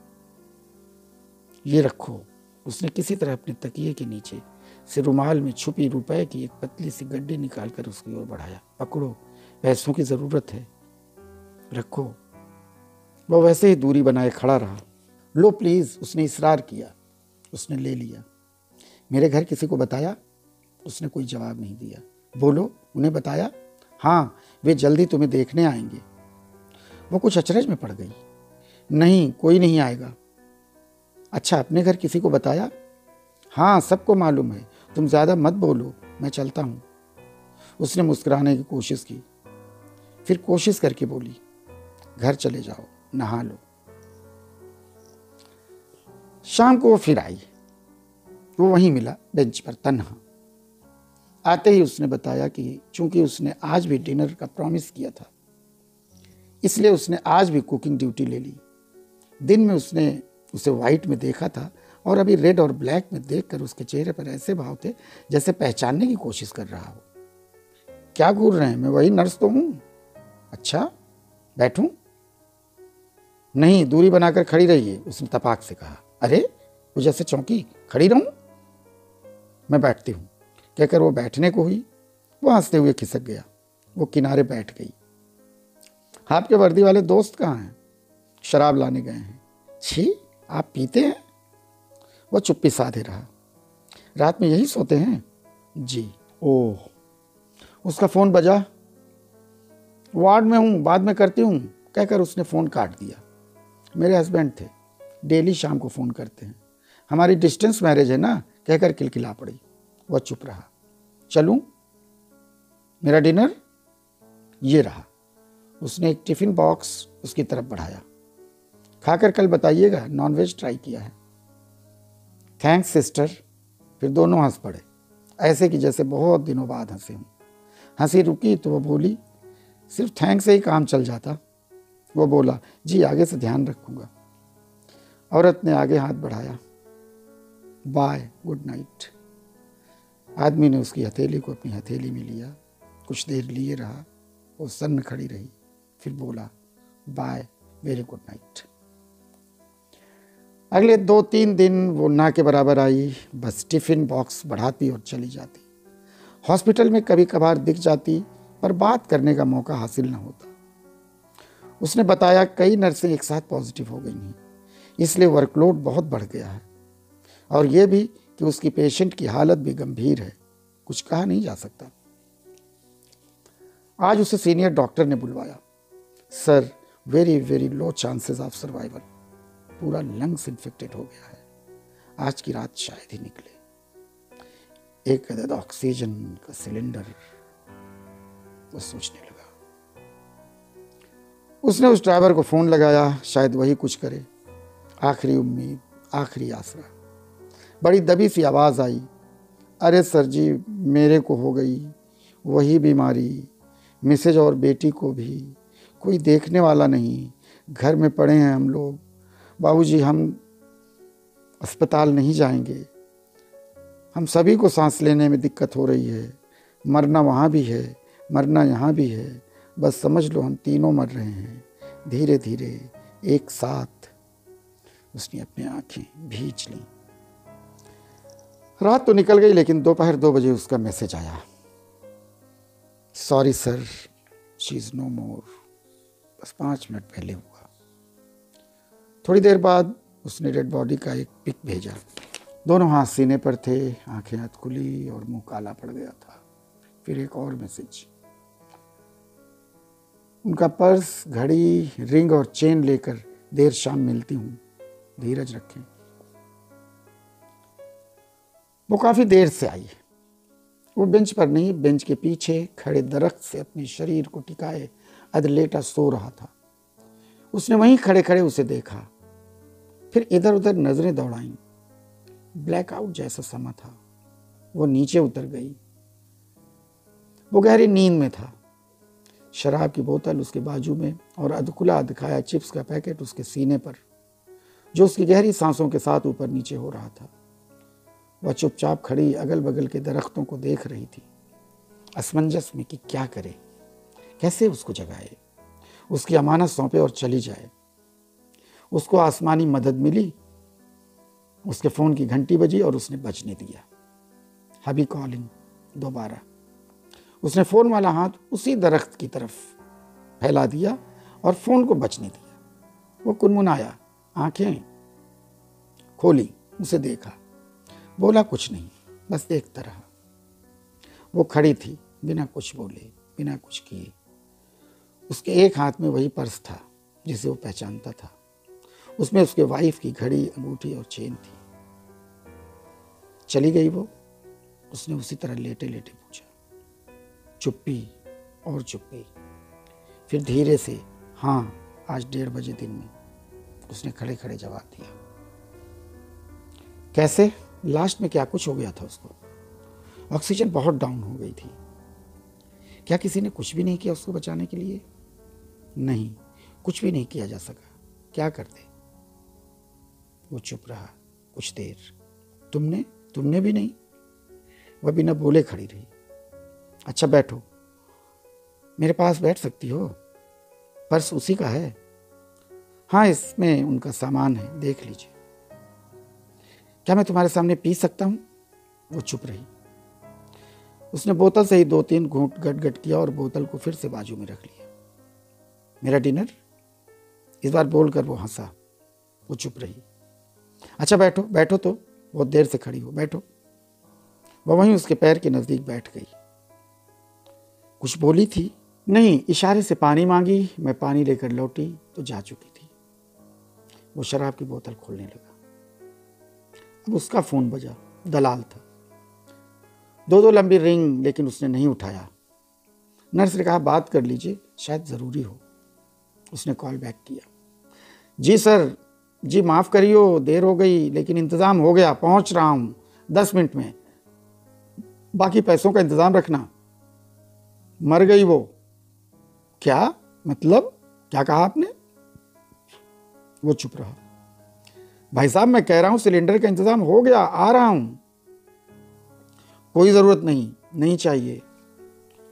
ये रखो। उसने किसी तरह अपने तकिए के नीचे से रुमाल में छुपी रुपए की एक पतली सी गड्डी निकालकर उसकी ओर बढ़ाया। पकड़ो, पैसों की जरूरत है, रखो। वो वैसे ही दूरी बनाए खड़ा रहा। लो प्लीज़, उसने इसरार किया। उसने ले लिया। मेरे घर किसी को बताया? उसने कोई जवाब नहीं दिया। बोलो, उन्हें बताया? हाँ, वे जल्दी तुम्हें देखने आएंगे। वो कुछ अचरज में पड़ गई। नहीं, कोई नहीं आएगा। अच्छा, अपने घर किसी को बताया? हाँ, सबको मालूम है। तुम ज़्यादा मत बोलो, मैं चलता हूँ। उसने मुस्कुराने की कोशिश की, फिर कोशिश करके बोली, घर चले जाओ, नहा लो। शाम को वो फिर आई। वो वहीं मिला, बेंच पर तन्हा। आते ही उसने बताया कि चूंकि उसने आज भी डिनर का प्रॉमिस किया था, इसलिए उसने आज भी कुकिंग ड्यूटी ले ली। दिन में उसने उसे वाइट में देखा था और अभी रेड और ब्लैक में देखकर उसके चेहरे पर ऐसे भाव थे जैसे पहचानने की कोशिश कर रहा हो। क्या घूर रहे हैं, मैं वही नर्स तो हूं। अच्छा, बैठूं? नहीं, दूरी बनाकर खड़ी रहिए, उसने तपाक से कहा। अरे, वो जैसे चौंकी। खड़ी रहूं? मैं बैठती हूं, कहकर वो बैठने को हुई। वो हंसते हुए खिसक गया। वो किनारे बैठ गई। आपके वर्दी वाले दोस्त कहाँ हैं? शराब लाने गए हैं। छी, आप पीते हैं? वो चुप्पी साधे रहा। रात में यही सोते हैं? जी। ओह। उसका फ़ोन बजा। वार्ड में हूँ, बाद में करती हूँ, कहकर उसने फ़ोन काट दिया। मेरे हस्बैंड थे, डेली शाम को फ़ोन करते हैं। हमारी डिस्टेंस मैरिज है ना, कहकर किलकिला पड़ी। वह चुप रहा। चलूँ? मेरा डिनर ये रहा। उसने एक टिफ़िन बॉक्स उसकी तरफ बढ़ाया। खाकर कल बताइएगा, नॉनवेज ट्राई किया है। Thanks sister. फिर दोनों हंस पड़े, ऐसे कि जैसे बहुत दिनों बाद हंसे हों। हंसी रुकी तो वो बोली, सिर्फ थैंक्स से ही काम चल जाता। वो बोला, जी आगे से ध्यान रखूंगा। औरत ने आगे हाथ बढ़ाया। Bye, good night. आदमी ने उसकी हथेली को अपनी हथेली में लिया। कुछ देर लिए रहा। वो सन्न खड़ी रही, फिर बोला, बाय, वेरी गुड नाइट। अगले 2-3 दिन वो ना के बराबर आई। बस टिफ़िन बॉक्स बढ़ाती और चली जाती। हॉस्पिटल में कभी कभार दिख जाती, पर बात करने का मौका हासिल न होता। उसने बताया कई नर्सें एक साथ पॉजिटिव हो गई हैं, इसलिए वर्कलोड बहुत बढ़ गया है। और ये भी कि उसकी पेशेंट की हालत भी गंभीर है, कुछ कहा नहीं जा सकता। आज उसे सीनियर डॉक्टर ने बुलवाया। Sir, very very low chances of survival. पूरा लंग्स इन्फेक्टेड हो गया है। आज की रात शायद ही निकले। एक अदद ऑक्सीजन का सिलेंडर। वो सोचने लगा। उसने उस ड्राइवर को फ़ोन लगाया, शायद वही कुछ करे। आखिरी उम्मीद, आखिरी आसरा। बड़ी दबी सी आवाज़ आई, अरे सर जी, मेरे को हो गई वही बीमारी, मिसेज और बेटी को भी। कोई देखने वाला नहीं, घर में पड़े हैं हम लोग। बाबूजी, हम अस्पताल नहीं जाएंगे। हम सभी को सांस लेने में दिक्कत हो रही है। मरना वहाँ भी है, मरना यहाँ भी है। बस समझ लो हम तीनों मर रहे हैं, धीरे धीरे, एक साथ। उसने अपनी आंखें भींच लीं। रात तो निकल गई, लेकिन दोपहर 2 बजे उसका मैसेज आया। Sorry sir, she is no more. बस 5 मिनट पहले हुआ। थोड़ी देर बाद उसने डेड बॉडी का एक पिक भेजा। दोनों हाथ सीने पर थे, आंखें हाथ खुली और मुंह काला पड़ गया था। फिर एक और मैसेज। उनका पर्स, घड़ी, रिंग और चेन लेकर देर शाम मिलती हूँ, धीरज रखें। वो काफ़ी देर से आई। वो बेंच पर नहीं, बेंच के पीछे खड़े दरख्त से अपने शरीर को टिकाए अधलेटा सो रहा था। उसने वहीं खड़े खड़े उसे देखा, फिर इधर उधर नजरें दौड़ाईं। ब्लैकआउट जैसा समा था। वो नीचे उतर गई। वो गहरी नींद में था। शराब की बोतल उसके बाजू में और अधकुला दिखाया चिप्स का पैकेट उसके सीने पर, जो उसकी गहरी सांसों के साथ ऊपर नीचे हो रहा था। वह चुपचाप खड़ी अगल बगल के दरख्तों को देख रही थी, असमंजस में कि क्या करे, कैसे उसको जगाए, उसकी अमानत सौंपे और चली जाए। उसको आसमानी मदद मिली। उसके फ़ोन की घंटी बजी और उसने बजने दिया। हबी कॉलिंग। दोबारा उसने फ़ोन वाला हाथ उसी दरख्त की तरफ फैला दिया और फ़ोन को बजने दिया। वो कुनमुनाया, आंखें खोली, उसे देखा, बोला कुछ नहीं, बस देखता रहा। वो खड़ी थी, बिना कुछ बोले, बिना कुछ किए। उसके एक हाथ में वही पर्स था जिसे वो पहचानता था। उसमें उसके वाइफ की घड़ी, अंगूठी और चेन थी। चली गई वो? उसने उसी तरह लेटे लेटे पूछा। चुप्पी और चुप्पी। फिर धीरे से, हाँ, आज 1:30 बजे दिन में, उसने खड़े खड़े जवाब दिया। कैसे? लास्ट में क्या कुछ हो गया था उसको? ऑक्सीजन बहुत डाउन हो गई थी। क्या किसी ने कुछ भी नहीं किया उसको बचाने के लिए? नहीं, कुछ भी नहीं किया जा सका। क्या करते? वो चुप रहा कुछ देर। तुमने भी नहीं? वह बिना बोले खड़ी रही। अच्छा बैठो, मेरे पास बैठ सकती हो, पर्स उसी का है। हाँ, इसमें उनका सामान है, देख लीजिए। क्या मैं तुम्हारे सामने पी सकता हूँ? वो चुप रही। उसने बोतल से ही 2-3 घूंट गट किया और बोतल को फिर से बाजू में रख लिया। मेरा डिनर? इस बार बोलकर वो हंसा। वो चुप रही। अच्छा बैठो, बैठो तो, बहुत देर से खड़ी हो, बैठो। वह वहीं उसके पैर के नजदीक बैठ गई। कुछ बोली थी? नहीं, इशारे से पानी मांगी। मैं पानी लेकर लौटी तो जा चुकी थी। वो शराब की बोतल खोलने लगा। अब उसका फोन बजा। दलाल था। 2 लंबी रिंग, लेकिन उसने नहीं उठाया। नर्स ने कहा बात कर लीजिए, शायद ज़रूरी हो। उसने कॉल बैक किया। जी सर, जी माफ़ करियो, देर हो गई, लेकिन इंतज़ाम हो गया, पहुंच रहा हूँ 10 मिनट में। बाकी पैसों का इंतज़ाम रखना। मर गई वो? क्या मतलब? क्या कहा आपने? वो चुप रहा। भाई साहब, मैं कह रहा हूँ सिलेंडर का इंतज़ाम हो गया, आ रहा हूँ। कोई ज़रूरत नहीं चाहिए।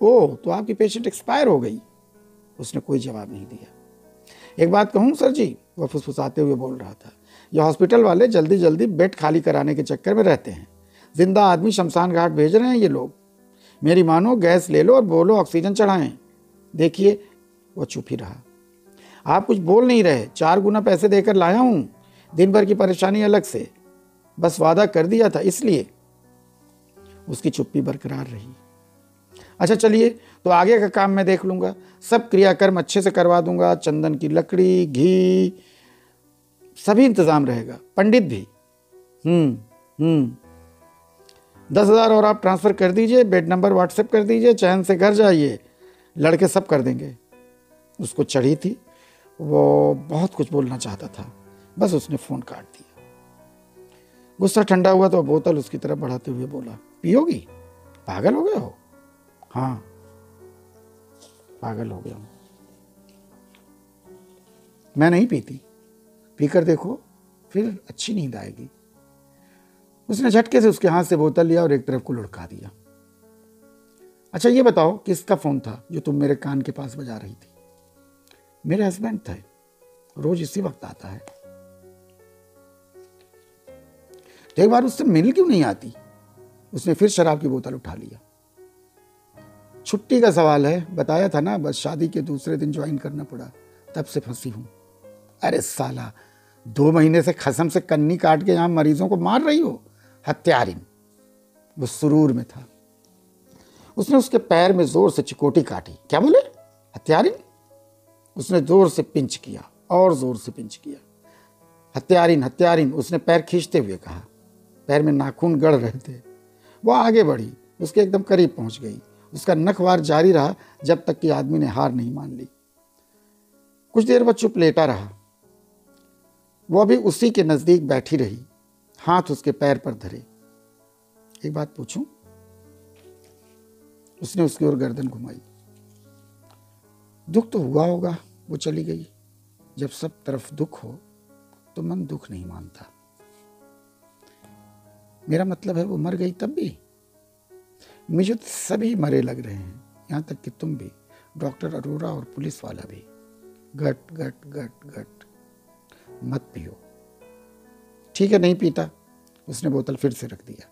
ओह, तो आपकी पेशेंट एक्सपायर हो गई? उसने कोई जवाब नहीं दिया। एक बात कहूँ सर जी, वह फुसफुसाते हुए बोल रहा था, ये हॉस्पिटल वाले जल्दी जल्दी बेड खाली कराने के चक्कर में रहते हैं। जिंदा आदमी शमशान घाट भेज रहे हैं ये लोग। मेरी मानो, गैस ले लो और बोलो ऑक्सीजन चढ़ाएं। देखिए, वह चुप ही रहा। आप कुछ बोल नहीं रहे। 4 गुना पैसे देकर लाया हूँ, दिन भर की परेशानी अलग से। बस वादा कर दिया था इसलिए। उसकी चुप्पी बरकरार रही। अच्छा चलिए, तो आगे का काम मैं देख लूँगा। सब क्रियाकर्म अच्छे से करवा दूंगा। चंदन की लकड़ी, घी, सभी इंतज़ाम रहेगा। पंडित भी। 10,000 और आप ट्रांसफ़र कर दीजिए। बेड नंबर व्हाट्सएप कर दीजिए। चैन से घर जाइए, लड़के सब कर देंगे। उसको चढ़ी थी। वो बहुत कुछ बोलना चाहता था, बस उसने फ़ोन काट दिया। गुस्सा ठंडा हुआ तो बोतल उसकी तरफ बढ़ाते हुए बोला, पियोगी? पागल हो गए हो? हाँ, पागल हो गया हूँ। मैं नहीं पीती, पीकर देखो, फिर अच्छी नींद आएगी। उसने झटके से उसके हाथ से बोतल लिया और एक तरफ को लुढ़का दिया। अच्छा ये बताओ, किसका फोन था जो तुम मेरे कान के पास बजा रही थी? मेरे हस्बैंड थे, रोज इसी वक्त आता है। तो एक बार उससे मिल क्यों नहीं आती? उसने फिर शराब की बोतल उठा लिया। छुट्टी का सवाल है, बताया था ना, बस शादी के दूसरे दिन ज्वाइन करना पड़ा, तब से फंसी हूं। अरे साला, 2 महीने से कसम से कन्नी काट के यहां मरीजों को मार रही हो, हत्यारिन। वो सुरूर में था। उसने उसके पैर में जोर से चिकोटी काटी। क्या बोले? हत्यारिन? उसने जोर से पिंच किया और जोर से पिंच किया। हत्यारिन, हत्यारिन, उसने पैर खींचते हुए कहा। पैर में नाखून गड़ रहे थे। वो आगे बढ़ी, उसके एकदम करीब पहुंच गई। उसका नखवार जारी रहा जब तक कि आदमी ने हार नहीं मान ली। कुछ देर वह चुप लेटा रहा। वो भी उसी के नजदीक बैठी रही, हाथ उसके पैर पर धरे। एक बात पूछूं? उसने उसकी ओर गर्दन घुमाई। दुख तो हुआ होगा, वो चली गई। जब सब तरफ दुख हो तो मन दुख नहीं मानता। मेरा मतलब है वो मर गई तब भी। मुझे तो सभी मरे लग रहे हैं, यहाँ तक कि तुम भी, डॉक्टर अरोरा और पुलिस वाला भी। गट गट गट गट। मत पियो। ठीक है, नहीं पीता। उसने बोतल फिर से रख दिया।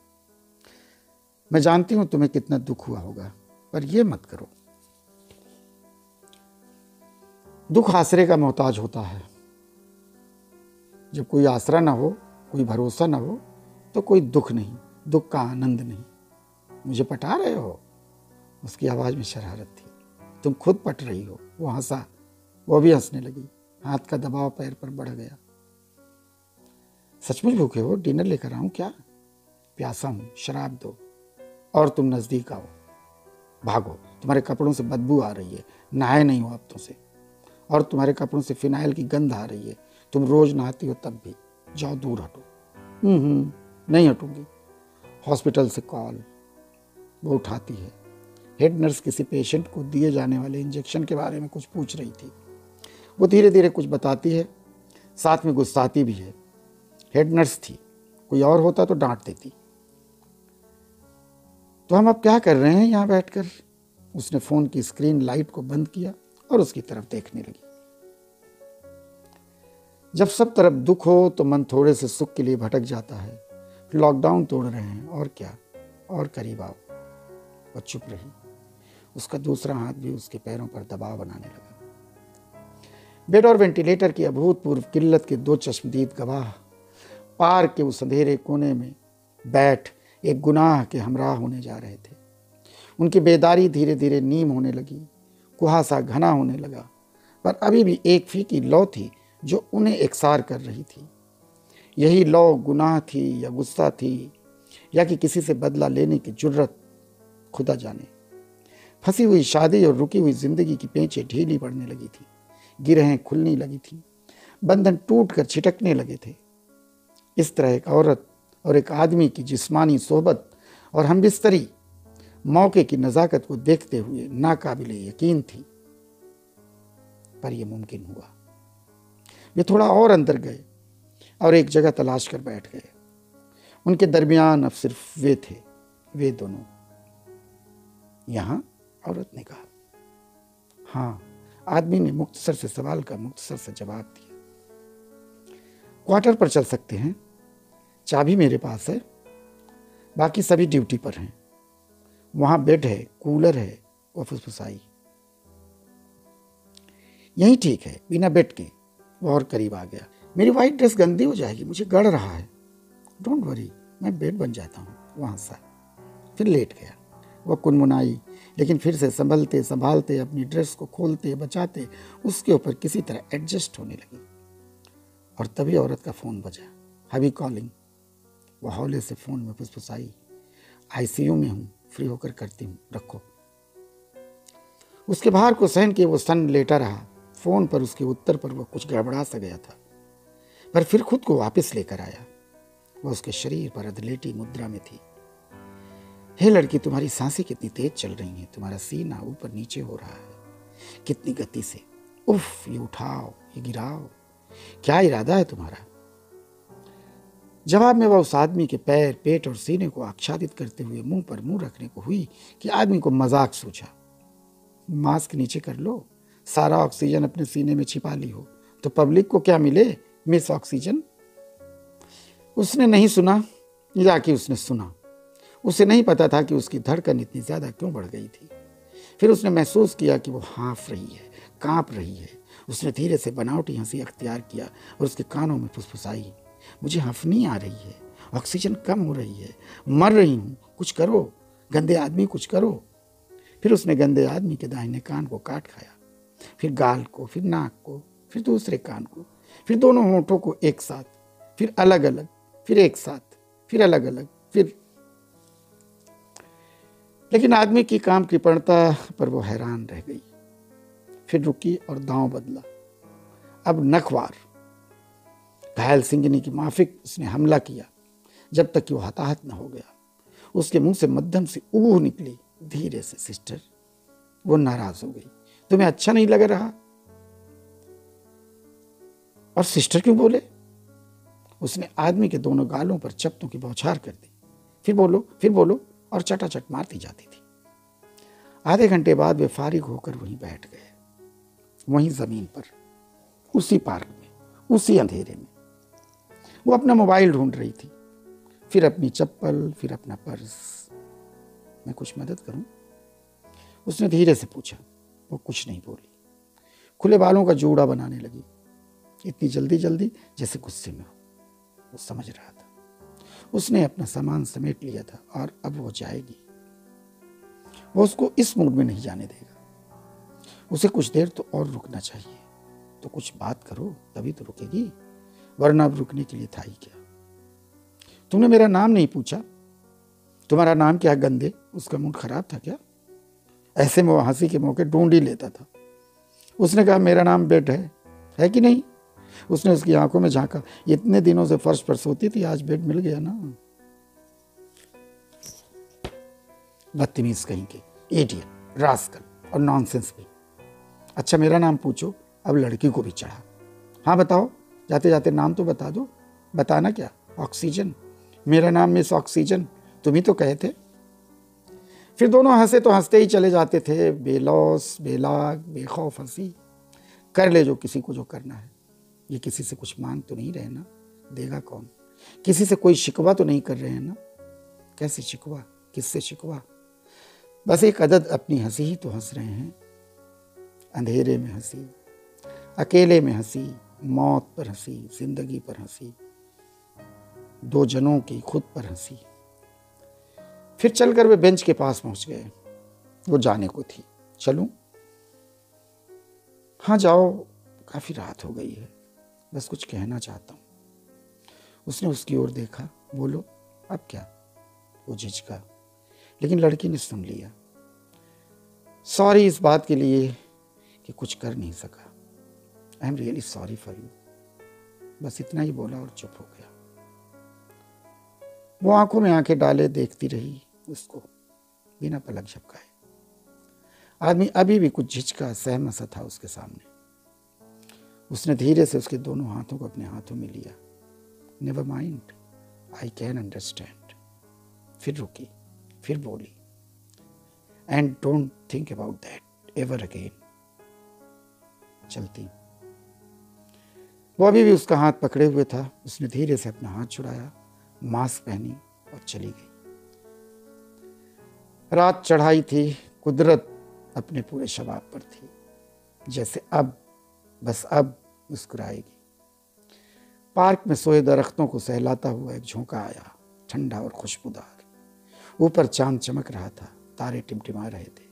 मैं जानती हूं तुम्हें कितना दुख हुआ होगा, पर यह मत करो। दुख आसरे का मोहताज होता है। जब कोई आसरा ना हो कोई भरोसा ना हो तो कोई दुख नहीं, दुख का आनंद नहीं। मुझे पटा रहे हो? उसकी आवाज़ में शरारत थी। तुम खुद पट रही हो। वो हंसा, वो भी हंसने लगी। हाथ का दबाव पैर पर बढ़ गया। सचमुच भूखे हो? डिनर लेकर आऊं क्या? प्यासा हूं, शराब दो। और तुम नजदीक आओ। भागो, तुम्हारे कपड़ों से बदबू आ रही है, नहाए नहीं हो हफ्तों से। और तुम्हारे कपड़ों से फिनाइल की गंध आ रही है, तुम रोज नहाती हो तब भी। जाओ दूर हटो। नहीं हटूंगी। हॉस्पिटल से कॉल। वो उठाती है। हेड नर्स किसी पेशेंट को दिए जाने वाले इंजेक्शन के बारे में कुछ पूछ रही थी। वो धीरे धीरे कुछ बताती है, साथ में गुस्साती भी है। हेड नर्स थी, कोई और होता तो डांट देती। तो हम अब क्या कर रहे हैं यहाँ बैठकर? उसने फोन की स्क्रीन लाइट को बंद किया और उसकी तरफ देखने लगी। जब सब तरफ दुख हो तो मन थोड़े से सुख के लिए भटक जाता है। लॉकडाउन तोड़ रहे हैं और क्या, और करीब आओ। वह चुप रही। उसका दूसरा हाथ भी उसके पैरों पर दबाव बनाने लगा। बेड और वेंटिलेटर की अभूतपूर्व किल्लत के दो चश्मदीद गवाह पार्क के उस अंधेरे कोने में बैठ एक गुनाह के हमराह होने जा रहे थे। उनकी बेदारी धीरे धीरे नीम होने लगी, कुहासा घना होने लगा, पर अभी भी एक फीकी लौ थी जो उन्हें एकसार कर रही थी। यही लौ गुनाह थी या गुस्सा थी या कि किसी से बदला लेने की जुर्रत, खुदा जाने। फंसी हुई शादी और रुकी हुई जिंदगी की पेंचें ढीली पड़ने लगी थी, गिरहें खुलने लगी थी, बंधन टूट कर छिटकने लगे थे। इस तरह एक औरत और एक आदमी की जिस्मानी सोहबत और हमबिस्तरी मौके की नज़ाकत को देखते हुए नाकाबिले यकीन थी, पर यह मुमकिन हुआ। वे थोड़ा और अंदर गए और एक जगह तलाश कर बैठ गए। उनके दरमियान अब सिर्फ वे थे, वे दोनों। यहां? औरत ने कहा। हाँ, आदमी ने मुख्तसर से सवाल का मुख्तसर से जवाब दिया। क्वार्टर पर चल सकते हैं, चाबी मेरे पास है, बाकी सभी ड्यूटी पर हैं। वहां बेड है, कूलर है। वह फुसफुसाई। यही ठीक है, बिना बेड के। वह और करीब आ गया। मेरी वाइट ड्रेस गंदी हो जाएगी, मुझे गड़ रहा है। डोंट वरी, मैं बेड बन जाता हूँ। वह हंसा, फिर लेट गया। वह कुनमुनाई, लेकिन फिर से संभलते संभालते अपनी ड्रेस को खोलते बचाते उसके ऊपर किसी तरह एडजस्ट होने लगी। और तभी औरत का फोन बजा। हबी कॉलिंग। वह हौले से फोन में फुसफुसाई। आईसीयू में हूँ, फ्री होकर करती हूँ, रखो। उसके भार को सहन किए वो सन लेटा रहा। फोन पर उसके उत्तर पर वह कुछ गड़बड़ा सा गया था, पर फिर खुद को वापस लेकर आया। वह उसके शरीर पर अधलेटी मुद्रा में थी। हे लड़की, तुम्हारी सांसें कितनी तेज चल रही हैं, तुम्हारा सीना ऊपर नीचे हो रहा है, कितनी गति से। उफ, ये उठाओ, ये गिराओ, क्या इरादा है तुम्हारा? जवाब में वह उस आदमी के पैर, पेट और सीने को आच्छादित करते हुए मुंह पर मुंह रखने को हुई कि आदमी को मजाक सूझा। मास्क नीचे कर लो, सारा ऑक्सीजन अपने सीने में छिपा ली हो तो पब्लिक को क्या मिले, मिस ऑक्सीजन। उसने नहीं सुना या कि उसने सुना। उसे नहीं पता था कि उसकी धड़कन इतनी ज्यादा क्यों बढ़ गई थी। फिर उसने महसूस किया कि वो हाँफ रही है, कांप रही है। उसने धीरे से बनावटी हंसी अख्तियार किया और उसके कानों में फुसफुसाई। मुझे हंफनी आ रही है, ऑक्सीजन कम हो रही है, मर रही हूँ, कुछ करो, गंदे आदमी कुछ करो। फिर उसने गंदे आदमी के दाहिने कान को काट खाया, फिर गाल को, फिर नाक को, फिर दूसरे कान को, फिर दोनों होंठों को एक साथ, फिर अलग अलग, फिर एक साथ, फिर अलग अलग, फिर। लेकिन आदमी की काम कृपणता पर वो हैरान रह गई। फिर रुकी और दांव बदला। अब नखवार घायल सिंगनी की माफिक उसने हमला किया जब तक कि वो हताहत न हो गया। उसके मुंह से मध्यम सी ऊह निकली, धीरे से। सिस्टर। वो नाराज हो गई। तुम्हें अच्छा नहीं लग रहा? और सिस्टर क्यों बोले? उसने आदमी के दोनों गालों पर चपटों की बौछार कर दी। फिर बोलो, फिर बोलो, और चटाचट मारती जाती थी। आधे घंटे बाद वे फारिग होकर वहीं बैठ गए, वहीं जमीन पर, उसी पार्क में, उसी अंधेरे में। वो अपना मोबाइल ढूंढ रही थी, फिर अपनी चप्पल, फिर अपना पर्स। मैं कुछ मदद करूं? उसने धीरे से पूछा। वो कुछ नहीं बोली। खुले बालों का जूड़ा बनाने लगी, इतनी जल्दी जल्दी जैसे गुस्से में हो। वो समझ रहा था। उसने अपना सामान समेट लिया था और अब वो जाएगी। वो उसको इस मूड में नहीं जाने देगा। उसे कुछ देर तो और रुकना चाहिए। तो कुछ बात करो तभी तो रुकेगी, वरना अब रुकने के लिए था ही क्या। तुमने मेरा नाम नहीं पूछा। तुम्हारा नाम क्या है गंदे? उसका मूड खराब था क्या? ऐसे में वो हंसी के मौके ढूंढ ही लेता था। उसने कहा मेरा नाम बेड है कि नहीं? उसने उसकी आंखों में झांका। इतने दिनों से फर्श पर सोती थी, आज बेड मिल गया ना। बदतमीज कहीं के, इडियट, रास्कल और नॉनसेंस भी। अच्छा मेरा नाम पूछो। अब लड़की को भी चढ़ा। हाँ बताओ, जाते जाते नाम तो बता दो। बताना क्या? ऑक्सीजन। मेरा नाम मिस ऑक्सीजन, तुम ही तो कहे थे। फिर दोनों हंसे तो हंसते ही चले जाते थे, बेलौस बेलाग बेखौफ हंसी। कर ले जो किसी को जो करना है। ये किसी से कुछ मांग तो नहीं रहे ना? देगा कौन? किसी से कोई शिकवा तो नहीं कर रहे हैं ना? कैसे शिकवा? किससे शिकवा? बस एक अदद अपनी हंसी ही तो हंस रहे हैं। अंधेरे में हंसी, अकेले में हंसी, मौत पर हंसी, जिंदगी पर हंसी, दो जनों की खुद पर हंसी। फिर चलकर वे बेंच के पास पहुंच गए। वो जाने को थी। चलूं? हाँ जाओ, काफी रात हो गई है, बस कुछ कहना चाहता हूं। उसने उसकी ओर देखा। बोलो, अब क्या? वो झिझका, लेकिन लड़की ने सुन लिया। सॉरी इस बात के लिए कि कुछ कर नहीं सका। I am really sorry for you. बस इतना ही बोला और चुप हो गया। वो आंखों में आंखें डाले देखती रही उसको, बिना पलक झपकाए। आदमी अभी भी कुछ झिझका सहमा सा था उसके सामने। उसने धीरे से उसके दोनों हाथों को अपने हाथों में लिया। Never mind, I can understand. फिर रुकी, फिर बोली, and don't think about that ever again. चलती। वो अभी भी उसका हाथ पकड़े हुए था। उसने धीरे से अपना हाथ छुड़ाया, मास्क पहनी और चली गई। रात चढ़ाई थी, कुदरत अपने पूरे शबाब पर थी। जैसे अब, बस अब मुस्कुराएगी। पार्क में सोए दरख्तों को सहलाता हुआ एक झोंका आया, ठंडा और खुशबूदार। ऊपर चांद चमक रहा था, तारे टिमटिमा रहे थे,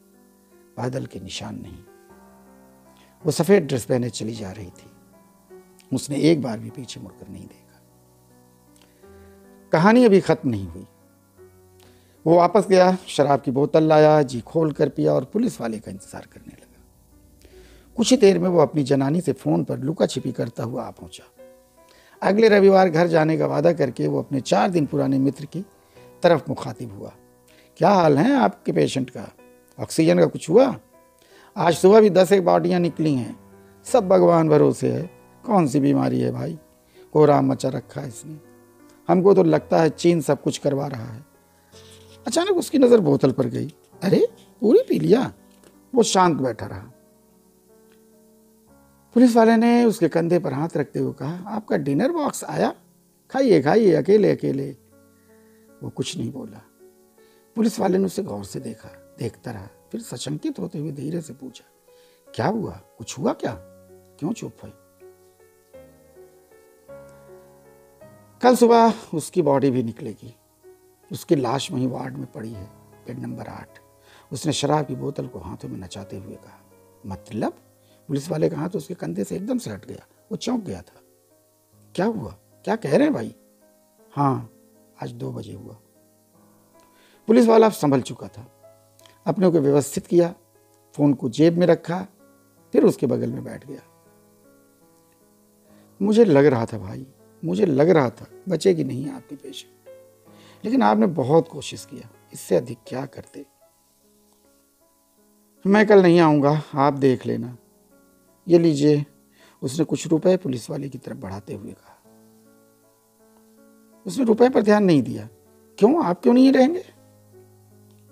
बादल के निशान नहीं। वो सफेद ड्रेस पहने चली जा रही थी। उसने एक बार भी पीछे मुड़कर नहीं देखा। कहानी अभी खत्म नहीं हुई। वो वापस गया, शराब की बोतल लाया, जी खोल कर पिया और पुलिस वाले का इंतजार करने लगा। कुछ ही देर में वो अपनी जनानी से फोन पर लुका छिपी करता हुआ आ पहुंचा। अगले रविवार घर जाने का वादा करके वो अपने 4 दिन पुराने मित्र की तरफ मुखातिब हुआ। क्या हाल है आपके पेशेंट का? ऑक्सीजन का कुछ हुआ? आज सुबह भी 10 एक बॉडियां निकली हैं। सब भगवान भरोसे है। कौन सी बीमारी है भाई? कोहराम मचा रखा है इसने। हमको तो लगता है चीन सब कुछ करवा रहा है। अचानक उसकी नजर बोतल पर गई। अरे पूरी पी लिया। वो शांत बैठा रहा। पुलिस वाले ने उसके कंधे पर हाथ रखते हुए कहा, आपका डिनर बॉक्स आया, खाइए खाइए, अकेले अकेले। वो कुछ नहीं बोला। पुलिस वाले ने उसे गौर से देखता रहा। फिर सशंकित होते हुए धीरे से पूछा, क्या हुआ? कुछ हुआ क्या? क्यों चुप है? कल सुबह उसकी बॉडी भी निकलेगी। उसकी लाश वहीं वार्ड में पड़ी है, बेड नंबर 8। उसने शराब की बोतल को हाथों में नचाते हुए कहा। मतलब? पुलिस वाले का हाथ उसके कंधे से एकदम से हट गया। वो चौंक गया था। क्या हुआ? क्या कह रहे हैं भाई? हाँ, आज 2 बजे हुआ। पुलिस वाला संभल चुका था। अपने को व्यवस्थित किया, फोन को जेब में रखा, फिर उसके बगल में बैठ गया। मुझे लग रहा था भाई, मुझे लग रहा था बचेगी नहीं आपकी पेशेंट, लेकिन आपने बहुत कोशिश किया। इससे अधिक क्या करते? मैं कल नहीं आऊँगा, आप देख लेना। ये लीजिए। उसने कुछ रुपए पुलिस वाले की तरफ बढ़ाते हुए कहा। उसने रुपए पर ध्यान नहीं दिया। क्यों, आप क्यों नहीं रहेंगे?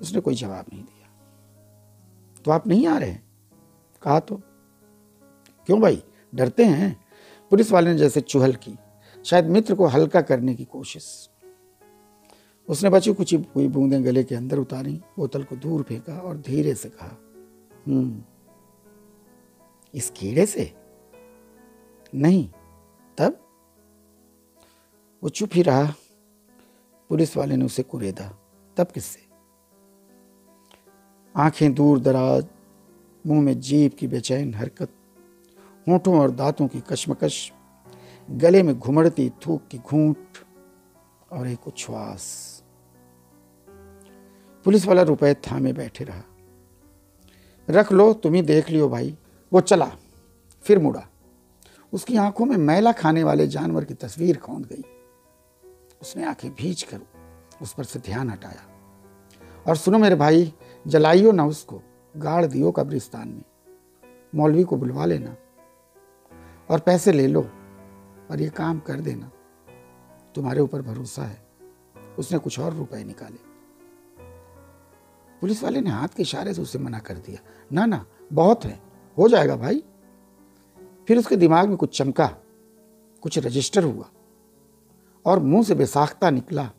उसने कोई जवाब नहीं दिया। तो आप नहीं आ रहे? कहा तो। क्यों भाई, डरते हैं? पुलिस वाले ने जैसे चुहल की, शायद मित्र को हल्का करने की कोशिश। उसने बची कुछ हुई बूंदें गले के अंदर उतारी, बोतल को दूर फेंका और धीरे से कहा, इस कीड़े से? नहीं, तब? वो चुप ही रहा। पुलिस वाले ने उसे कुरेदा, तब किससे? आंखें दूर दराज, मुंह में जीभ की बेचैन हरकत, होंठों और दांतों की कशमकश, गले में घुमड़ती थूक की घूंट और एक उच्छ्वास। पुलिस वाला रुपए थामे बैठे रहा। रख लो, तुम ही देख लियो भाई। वो चला, फिर मुड़ा। उसकी आंखों में मैला खाने वाले जानवर की तस्वीर खौंद गई। उसने आंखें भींच कर उस पर से ध्यान हटाया। और सुनो मेरे भाई, जलाइयो ना उसको, गाड़ दियो कब्रिस्तान में। मौलवी को बुलवा लेना और पैसे ले लो और ये काम कर देना। तुम्हारे ऊपर भरोसा है। उसने कुछ और रुपए निकाले। पुलिस वाले ने हाथ के इशारे से उसे मना कर दिया। ना ना, बहुत है, हो जाएगा भाई। फिर उसके दिमाग में कुछ चमका, कुछ रजिस्टर हुआ और मुंह से बेसाख्ता निकला,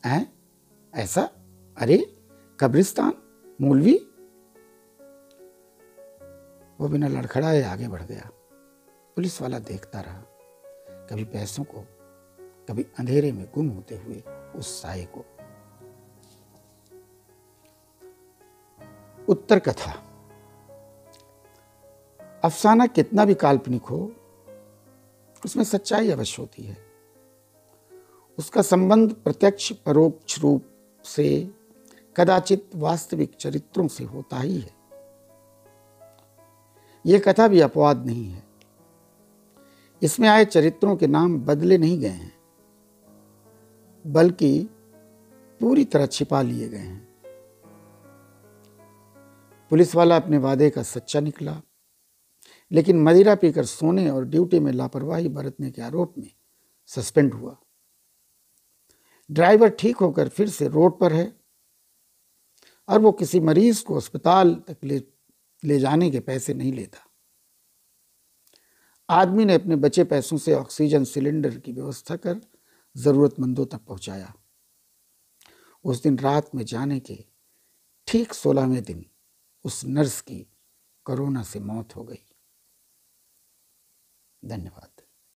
हैं? ऐसा? अरे कब्रिस्तान, मौलवी। वो बिना लड़खड़ाए आगे बढ़ गया। पुलिस वाला देखता रहा, कभी पैसों को, कभी अंधेरे में गुम होते हुए उस साये को। उत्तर कथा। अफसाना कितना भी काल्पनिक हो, उसमें सच्चाई अवश्य होती है। उसका संबंध प्रत्यक्ष परोक्ष रूप से कदाचित वास्तविक चरित्रों से होता ही है। यह कथा भी अपवाद नहीं है। इसमें आए चरित्रों के नाम बदले नहीं गए हैं, बल्कि पूरी तरह छिपा लिए गए हैं। पुलिस वाला अपने वादे का सच्चा निकला, लेकिन मदिरा पीकर सोने और ड्यूटी में लापरवाही बरतने के आरोप में सस्पेंड हुआ। ड्राइवर ठीक होकर फिर से रोड पर है और वो किसी मरीज को अस्पताल तक ले जाने के पैसे नहीं लेता। आदमी ने अपने बचे पैसों से ऑक्सीजन सिलेंडर की व्यवस्था कर जरूरतमंदों तक पहुंचाया। उस दिन रात में जाने के ठीक 16वें दिन उस नर्स की कोरोना से मौत हो गई। धन्यवाद।